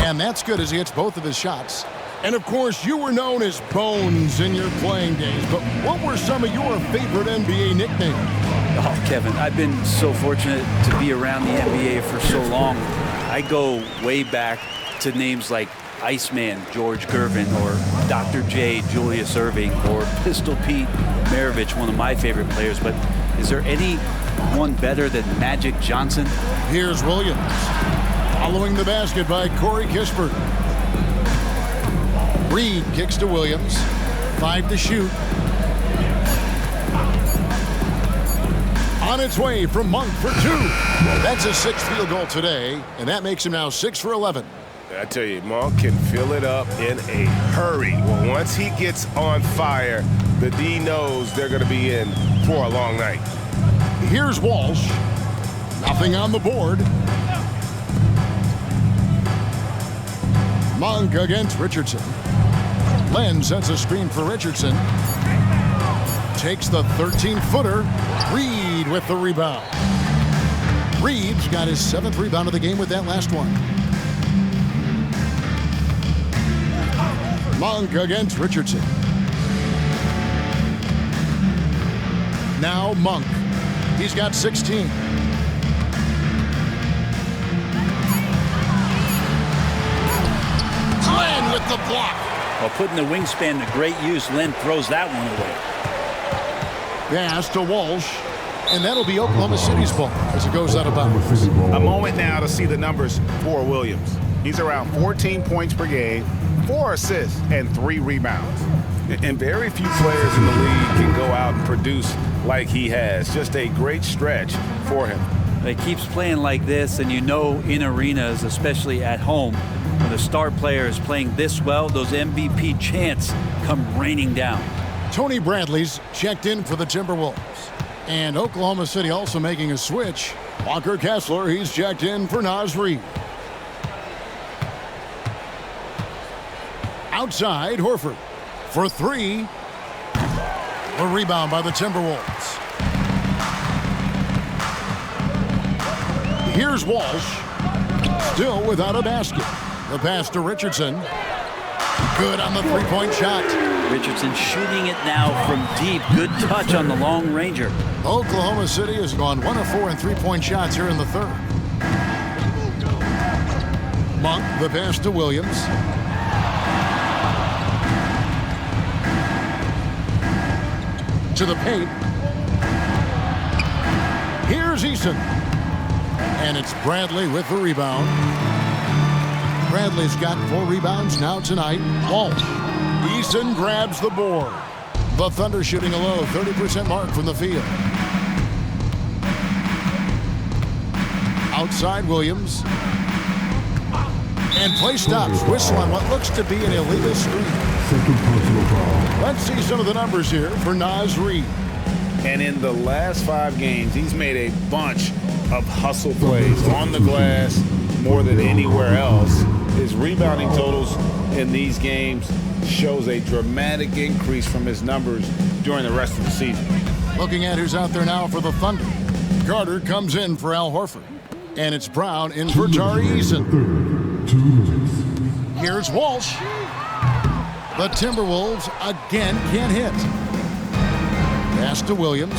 And that's good as he hits both of his shots. And of course, you were known as Bones in your playing days, but what were some of your favorite NBA nicknames? Oh, Kevin, I've been so fortunate to be around the NBA for so long. I go way back to names like Iceman, George Gervin, or Dr. J, Julius Erving, or Pistol Pete Maravich, one of my favorite players. But is there anyone better than Magic Johnson? Here's Williams. Following the basket by Corey Kispert. Reed kicks to Williams. 5 to shoot. On its way from Monk for 2. That's his 6th field goal today, and that makes him now 6 for 11. I tell you, Monk can fill it up in a hurry. Well, once he gets on fire, the D knows they're going to be in for a long night. Here's Walsh. Nothing on the board. Monk against Richardson. Len sets a screen for Richardson. Takes the 13-footer. Reed with the rebound. Reed's got his 7th rebound of the game with that last one. Monk against Richardson. Now Monk. He's got 16. Len with the block. Well, putting the wingspan to great use, Len throws that one away. Pass to Walsh, and that'll be Oklahoma City's ball as it goes out of bounds. A moment now to see the numbers for Williams. He's around 14 points per game, 4 assists, and 3 rebounds. And very few players in the league can go out and produce like he has. Just a great stretch for him. He keeps playing like this, and you know in arenas, especially at home, when the star player is playing this well, those MVP chants come raining down. Tony Bradley's checked in for the Timberwolves. And Oklahoma City also making a switch. Walker Kessler, he's checked in for Naz Reid. Outside, Horford for 3. A rebound by the Timberwolves. Here's Walsh, still without a basket. The pass to Richardson. Good on the three-point shot. Richardson shooting it now from deep. Good touch on the long ranger. Oklahoma City has gone 1 of 4 in three-point shots here in the third. Monk, the pass to Williams. To the paint. Here's Eason. And it's Bradley with the rebound. Bradley's got 4 rebounds now tonight. Walsh. Eason grabs the board. The Thunder shooting a low 30% mark from the field. Outside Williams. And play stops. Whistle on what looks to be an illegal screen. Let's see some of the numbers here for Naz Reid. And in the last 5 games, he's made a bunch of hustle plays on the glass more than anywhere else. His rebounding totals in these games shows a dramatic increase from his numbers during the rest of the season. Looking at who's out there now for the Thunder. Carter comes in for Al Horford. And it's Brown in for Tari Eason. Here's Walsh. The Timberwolves again can't hit. Pass to Williams.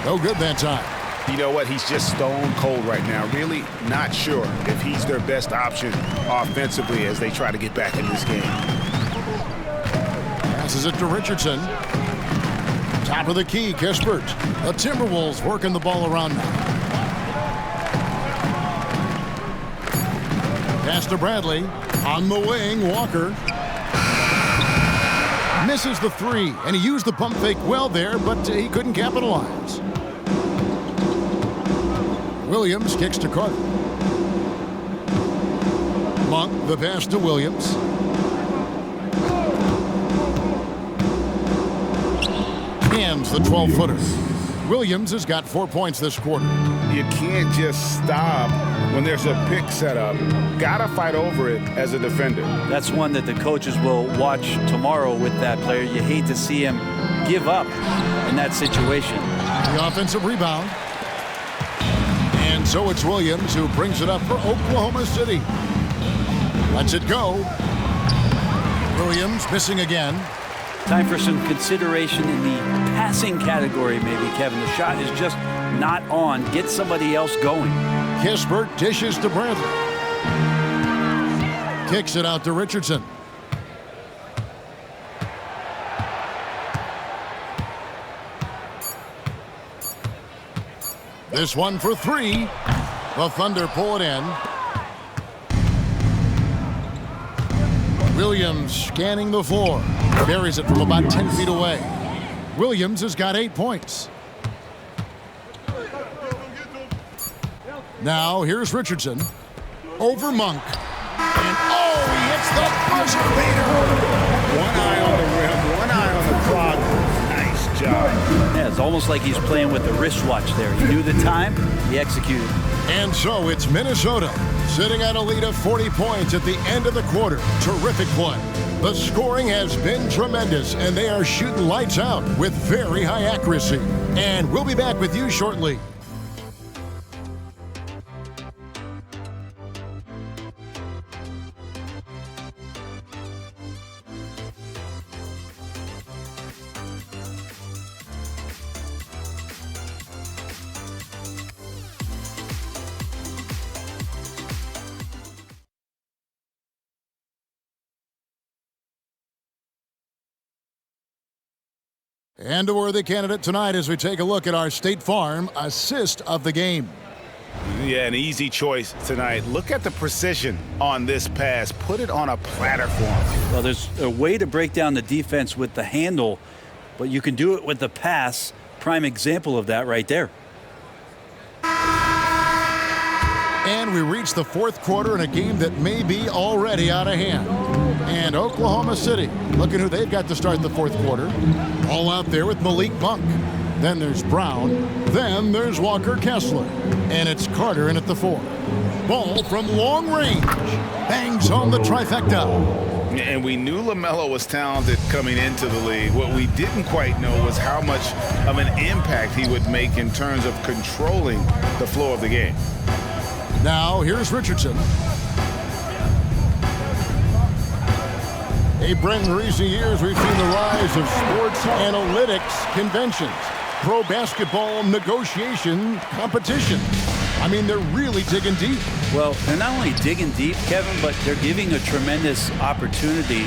No good that time. you know what? He's just stone cold right now. Really not sure if he's their best option offensively as they try to get back in this game. Passes it to Richardson. Top of the key, Kispert. The Timberwolves working the ball around now. Pass to Bradley. On the wing, Walker. Misses the three, and he used the pump fake well there, but he couldn't capitalize. Williams kicks to Carter. Monk, the pass to Williams. Hands the 12-footer. Williams has got 4 points this quarter. You can't just stop when there's a pick set up. Gotta fight over it as a defender. That's one that the coaches will watch tomorrow with that player. You hate to see him give up in that situation. The offensive rebound. And so it's Williams who brings it up for Oklahoma City. Lets it go. Williams missing again. Time for some consideration in the passing category, maybe, Kevin. The shot is just not on. Get somebody else going. Kispert dishes to Bradley. Kicks it out to Richardson. This one for three. The Thunder pull it in. Williams scanning the floor. Buries it from about 10 feet away. Williams has got 8 points. Now here's Richardson. Over Monk. And oh, he hits the buzzer beater. One eye on the rim, one eye on the clock. Nice job. Yeah, it's almost like he's playing with the wristwatch there. He knew the time, he executed. And so it's Minnesota sitting at a lead of 40 points at the end of the quarter. Terrific play. The scoring has been tremendous, and they are shooting lights out with very high accuracy. And we'll be back with you shortly. And a worthy candidate tonight as we take a look at our State Farm assist of the game. Yeah, an easy choice tonight. Look at the precision on this pass. Put it on a platter for him. Well, there's a way to break down the defense with the handle, but you can do it with the pass. Prime example of that right there. And we reach the fourth quarter in a game that may be already out of hand. And Oklahoma City, looking who they've got to start the fourth quarter. All out there with Malik Monk. Then there's Brown. Then there's Walker Kessler. And it's Carter in at the 4. Ball from long range. Bangs home the trifecta. And we knew LaMelo was talented coming into the league. What we didn't quite know was how much of an impact he would make in terms of controlling the flow of the game. Now here's Richardson. Hey, Brent, in recent years, we've seen the rise of sports analytics conventions, pro basketball negotiation competition. I mean, they're really digging deep. Well, they're not only digging deep, Kevin, but they're giving a tremendous opportunity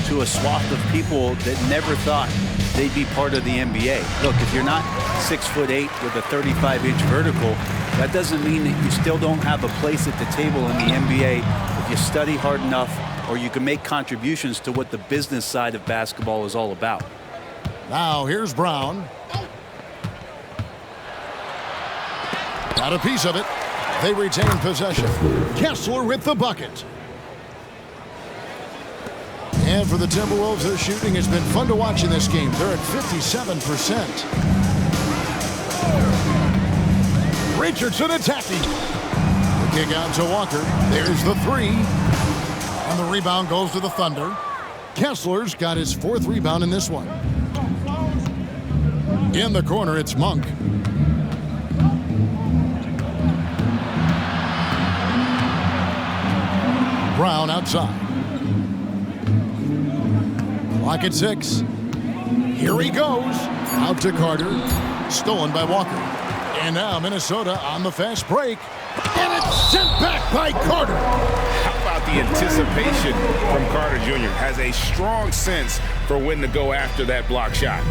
to a swath of people that never thought they'd be part of the NBA. Look, if you're not 6'8" with a 35-inch vertical, that doesn't mean that you still don't have a place at the table in the NBA if you study hard enough, or you can make contributions to what the business side of basketball is all about. Now here's Brown. Got a piece of it. They retain possession. Kessler with the bucket. And for the Timberwolves, their shooting has been fun to watch in this game. They're at 57%. Richardson attacking. The kick out to Walker. There's the 3. And the rebound goes to the Thunder. Kessler's got his 4th rebound in this one. In the corner, it's Monk. Brown outside. Clock at 6. Here he goes. Out to Carter. Stolen by Walker. And now Minnesota on the fast break. And it's sent back by Carter. How about the anticipation from Carter Jr.? Has a strong sense for when to go after that block shot.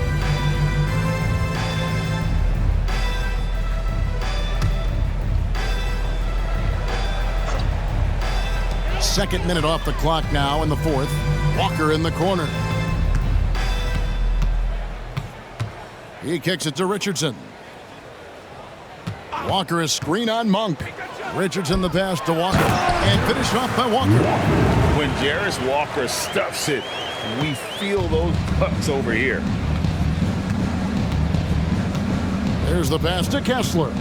Second minute off the clock now in the fourth. Walker in the corner. He kicks it to Richardson. Walker is screen on Monk. Richardson the pass to Walker. And finished off by Walker. When Jarris Walker stuffs it, we feel those pucks over here. There's the pass to Kessler.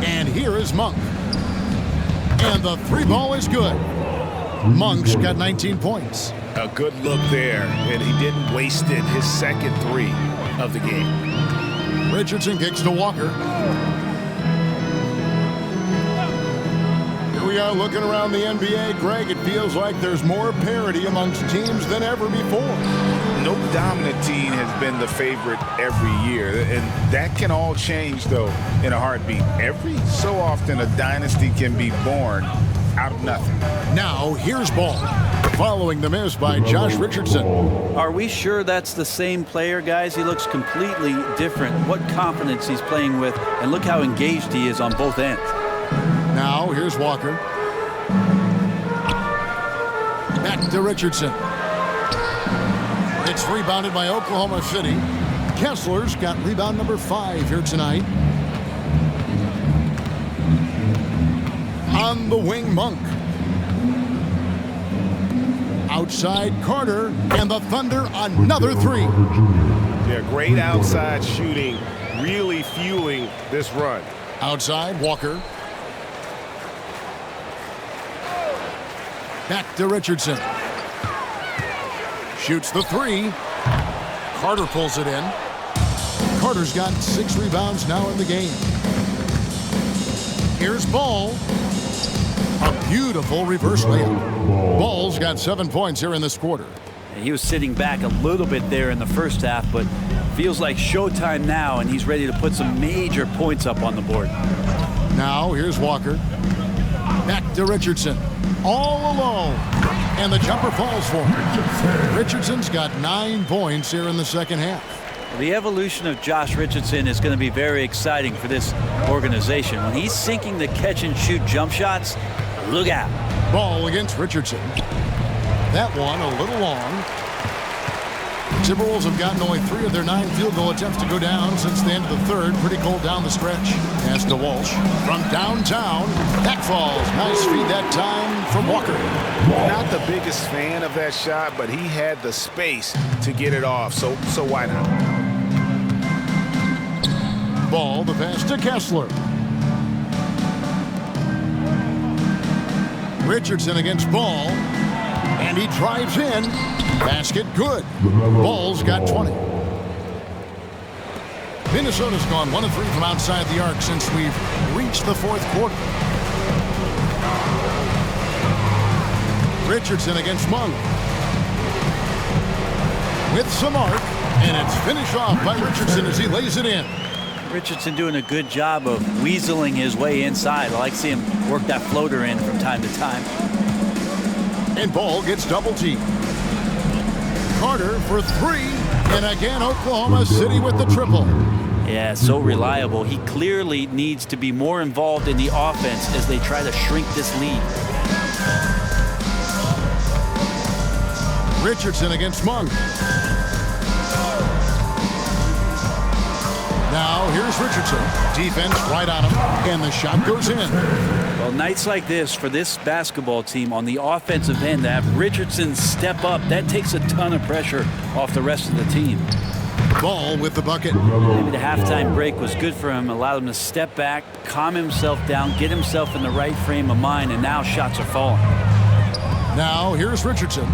And here is Monk. And the three ball is good. Monk's got 19 points. A good look there, and he didn't waste it. His second three of the game. Richardson kicks to Walker. Here we are looking around the NBA. Greg, it feels like there's more parity amongst teams than ever before. No dominant team has been the favorite every year, and that can all change, though, in a heartbeat. Every so often, a dynasty can be born out of nothing. Now, here's Ball. Following the miss by Josh Richardson. Are we sure that's the same player, guys? He looks completely different. What confidence he's playing with, and look how engaged he is on both ends. Now, here's Walker. Back to Richardson. It's rebounded by Oklahoma City. Kessler's got rebound number 5 here tonight. On the wing, Monk. Outside, Carter, and the Thunder another three. Yeah, great outside shooting, really fueling this run. Outside, Walker. Back to Richardson. Shoots the three. Carter pulls it in. Carter's got 6 rebounds now in the game. Here's Ball. A beautiful reverse layup. Ball's got 7 points here in this quarter. He was sitting back a little bit there in the first half, but feels like showtime now, and he's ready to put some major points up on the board. Now here's Walker. Back to Richardson. All alone. And the jumper falls for him. Richardson's got 9 points here in the second half. The evolution of Josh Richardson is going to be very exciting for this organization. When he's sinking the catch-and-shoot jump shots, look out. Ball against Richardson. That one a little long. Timberwolves have gotten only 3 of their 9 field goal attempts to go down since the end of the third. Pretty cold down the stretch. Pass to Walsh. From downtown, that falls. Nice feed that time from Walker. Not the biggest fan of that shot, but he had the space to get it off, so why not? Ball, the pass to Kessler. Richardson against Ball. And he drives in. Basket good. Ball's got 20. Minnesota's gone 1 of 3 from outside the arc since we've reached the fourth quarter. Richardson against Monk. With some arc, and it's finished off by Richardson as he lays it in. Richardson doing a good job of weaseling his way inside. I like seeing him work that floater in from time to time. And Ball gets double teamed. Carter for 3, and again Oklahoma City with the triple. Yeah, so reliable. He clearly needs to be more involved in the offense as they try to shrink this lead. Richardson against Monk. Now here's Richardson. Defense right on him, and the shot goes in. Well, nights like this for this basketball team on the offensive end, to have Richardson step up, that takes a ton of pressure off the rest of the team. Ball with the bucket. Maybe the halftime break was good for him, allowed him to step back, calm himself down, get himself in the right frame of mind, and now shots are falling. Now here's Richardson.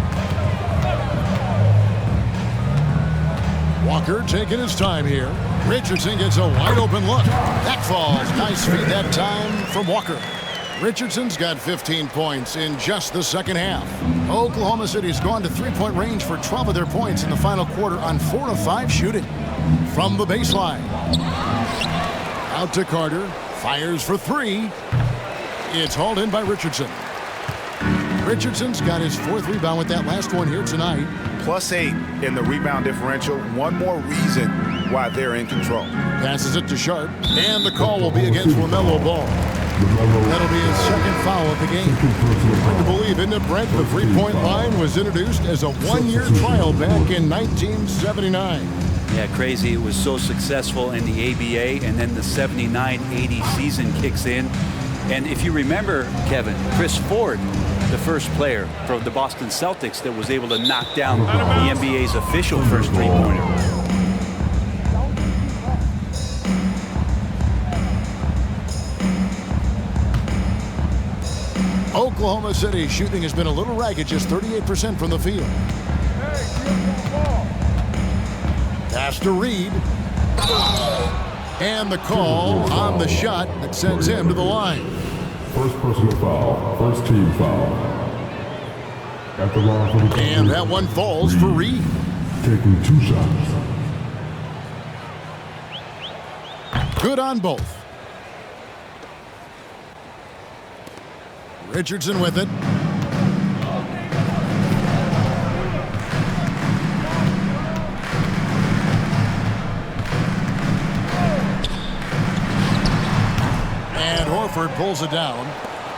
Walker taking his time here. Richardson gets a wide open look. That falls. Nice feed that time from Walker. Richardson's got 15 points in just the second half. Oklahoma City's gone to 3-point range for 12 of their points in the final quarter on 4 of 5 shooting. From the baseline. Out to Carter. Fires for three. It's hauled in by Richardson. Richardson's got his 4th rebound with that last one here tonight. +8 in the rebound differential. One more reason why they're in control. Passes it to Sharp. And the call will be against LaMelo Ball. That'll be his 2nd foul of the game. Hard to believe, isn't it, Brent? The three-point line was introduced as a 1-year trial back in 1979. Yeah, crazy. It was so successful in the ABA, and then the 79-80 season kicks in. And if you remember, Kevin, Chris Ford, the first player from the Boston Celtics that was able to knock down the NBA's official first three-pointer. Oklahoma City shooting has been a little ragged, just 38% from the field. Pass to Reed. And the call on the shot that sends him to the line. First personal foul, first team foul. At the line for the and that one falls for Reed. Taking 2 shots. Good on both. Richardson with it. And Horford pulls it down.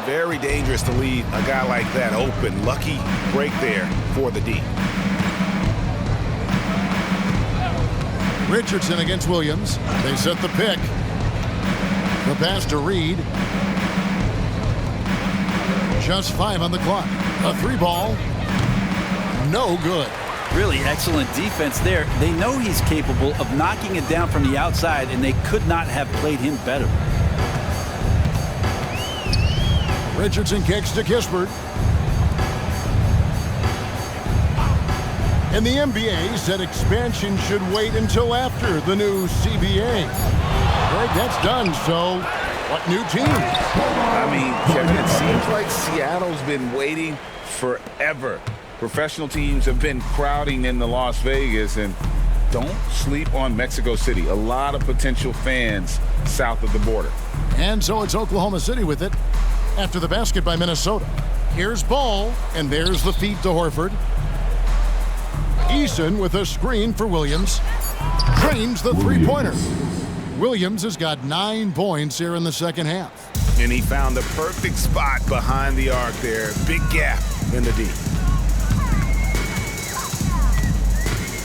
Very dangerous to leave a guy like that open. Lucky break there for the D. Richardson against Williams. They set the pick. The pass to Reed. Just 5 on the clock. A 3-ball. No good. Really excellent defense there. They know he's capable of knocking it down from the outside, and they could not have played him better. Richardson kicks to Kispert. And the NBA said expansion should wait until after the new CBA. Greg, that's done, so what new team? I mean, Kevin, it seems like Seattle's been waiting forever. Professional teams have been crowding into Las Vegas, and don't sleep on Mexico City. A lot of potential fans south of the border. And so it's Oklahoma City with it after the basket by Minnesota. Here's Ball, and there's the feed to Horford. Eason with a screen for Williams. Drains the three-pointer. Williams has got 9 points here in the second half. And he found the perfect spot behind the arc there. Big gap in the D.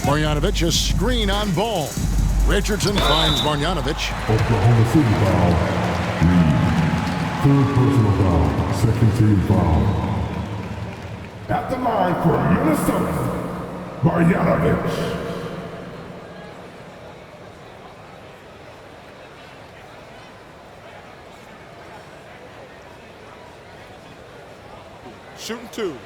Marjanovic, a screen on Ball. Richardson finds Marjanovic. Oklahoma City foul. Third personal foul. Second team foul. At the line for Minnesota, Marjanovic. Shooting 2.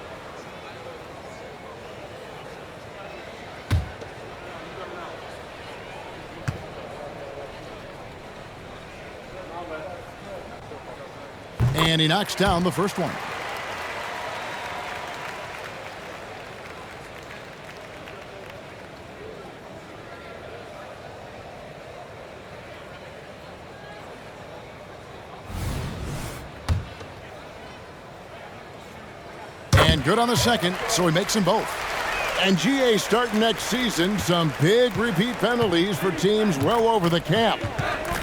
And he knocks down the first one. And good on the second, so he makes them both. And GA starting next season, some big repeat penalties for teams well over the cap.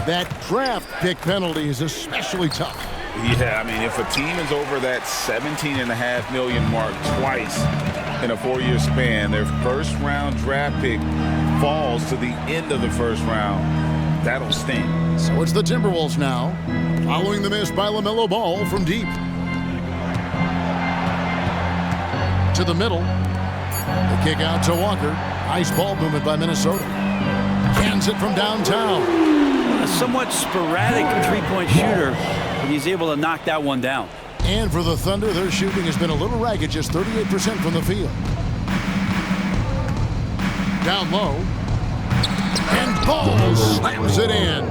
That draft pick penalty is especially tough. Yeah, I mean, if a team is over that $17.5 million mark twice in a 4-year span, their first-round draft pick falls to the end of the first round, that'll sting. So it's the Timberwolves now, following the miss by LaMelo Ball from deep. To the middle. The kick out to Walker. Nice ball movement by Minnesota. Cans it from downtown. A somewhat sporadic three-point shooter, but he's able to knock that one down. And for the Thunder, their shooting has been a little ragged, just 38% from the field. Down low. And Ball slams it in.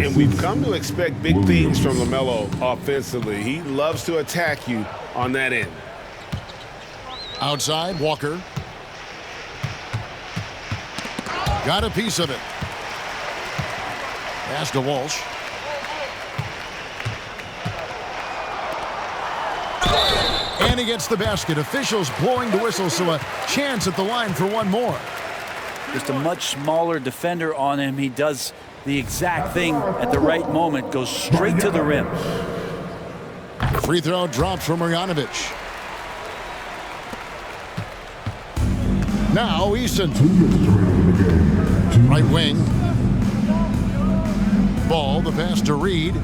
And we've come to expect big things from LaMelo offensively. He loves to attack you on that end. Outside, Walker. Got a piece of it. Pass to Walsh. And he gets the basket. Officials blowing the whistle, so a chance at the line for one more. Just a much smaller defender on him. He does the exact thing at the right moment, goes straight to the rim. Free throw drops from Marjanovic. Now Eason. Right wing. Ball, the pass to Reed.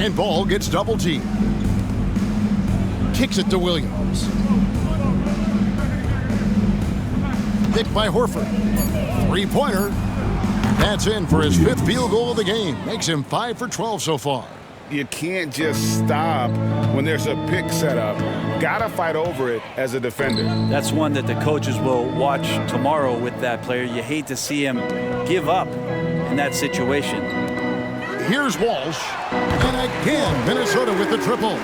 And Ball gets double teamed. Kicks it to Williams. Picked by Horford. Three-pointer. That's in for his 5th field goal of the game. Makes him 5 for 12 so far. You can't just stop when there's a pick set up. Gotta fight over it as a defender. That's one that the coaches will watch tomorrow with that player. You hate to see him give up in that situation. Here's Walsh. And again, Minnesota with the triple.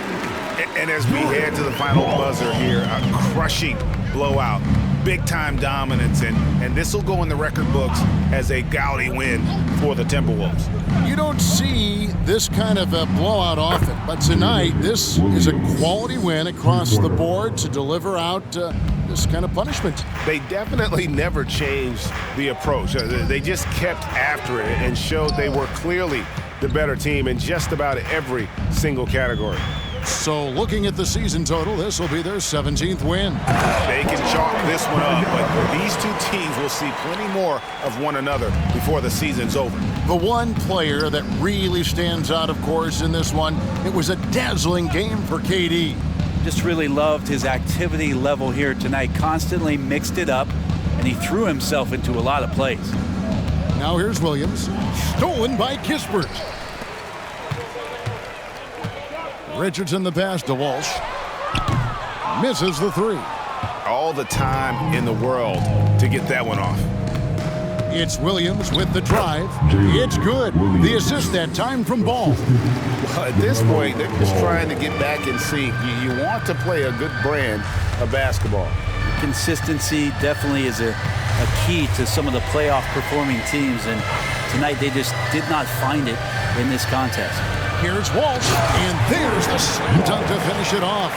And as we head to the final buzzer here, a crushing blowout. Big-time dominance, and this will go in the record books as a gaudy win for the Timberwolves. You don't see this kind of a blowout often, but tonight this is a quality win across the board to deliver out this kind of punishment. They definitely never changed the approach. They just kept after it and showed they were clearly the better team in just about every single category. So looking at the season total, this will be their 17th win. They can chalk this one up, but these two teams will see plenty more of one another before the season's over. The one player that really stands out, of course, in this one, it was a dazzling game for KD. Just really loved his activity level here tonight. Constantly mixed it up, and he threw himself into a lot of plays. Now here's Williams. Stolen by Kispert. Richardson the pass to Walsh. Misses the three. All the time in the world to get that one off. It's Williams with the drive. It's good. The assist that time from Ball. Well, at this point, they're just trying to get back in sync. You want to play a good brand of basketball. Consistency definitely is a key to some of the playoff performing teams, and tonight they just did not find it in this contest. Here's Walsh, and there's the slam dunk to finish it off.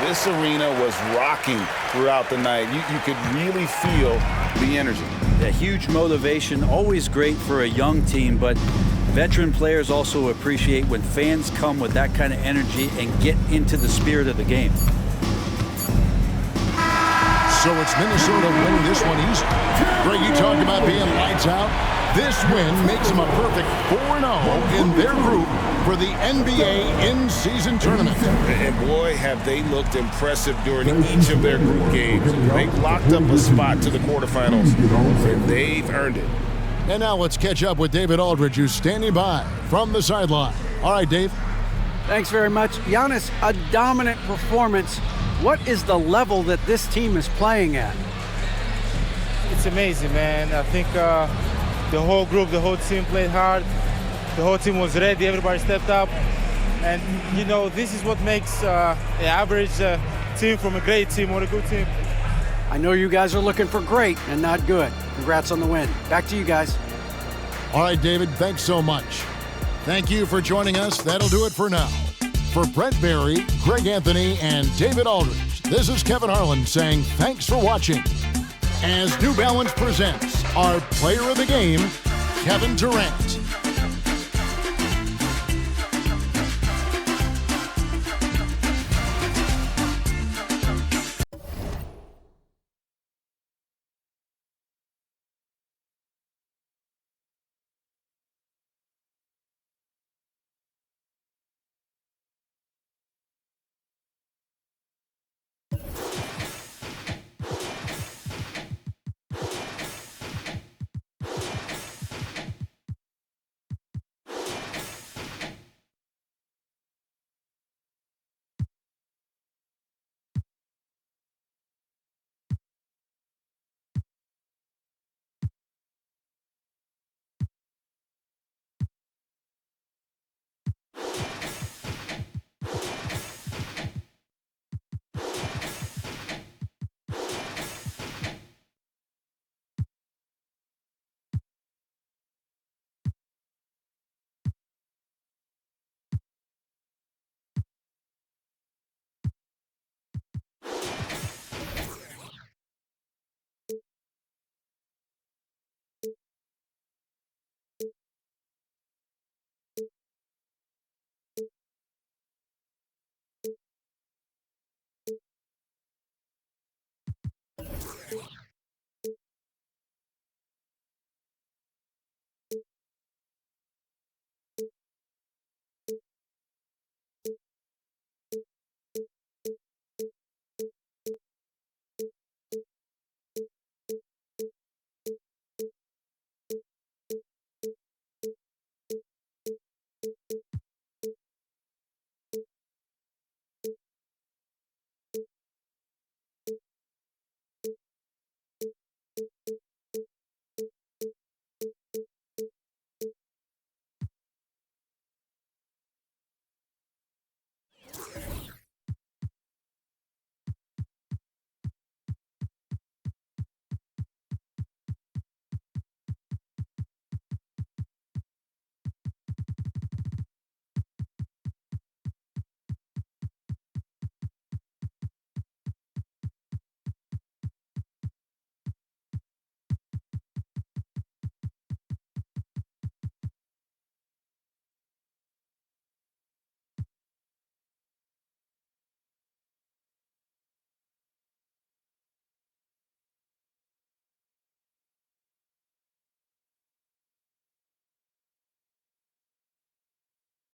This arena was rocking throughout the night. You could really feel the energy. Yeah, huge motivation, always great for a young team, but veteran players also appreciate when fans come with that kind of energy and get into the spirit of the game. So it's Minnesota winning this one easy. Greg, you talked about being lights out. This win makes them a perfect 4-0 in their group for the NBA in-season tournament. And boy, have they looked impressive during each of their group games. They've locked up a spot to the quarterfinals, and they've earned it. And now let's catch up with David Aldridge, who's standing by from the sideline. All right, Dave. Thanks very much. Giannis, a dominant performance. What is the level that this team is playing at? It's amazing, man. I think the whole group, the whole team played hard. The whole team was ready. Everybody stepped up. And, you know, this is what makes an average team from a great team or a good team. I know you guys are looking for great and not good. Congrats on the win. Back to you guys. All right, David, thanks so much. Thank you for joining us. That'll do it for now. For Brent Barry, Greg Anthony, and David Aldridge, this is Kevin Harlan saying thanks for watching. As New Balance presents our player of the game, Kevin Durant.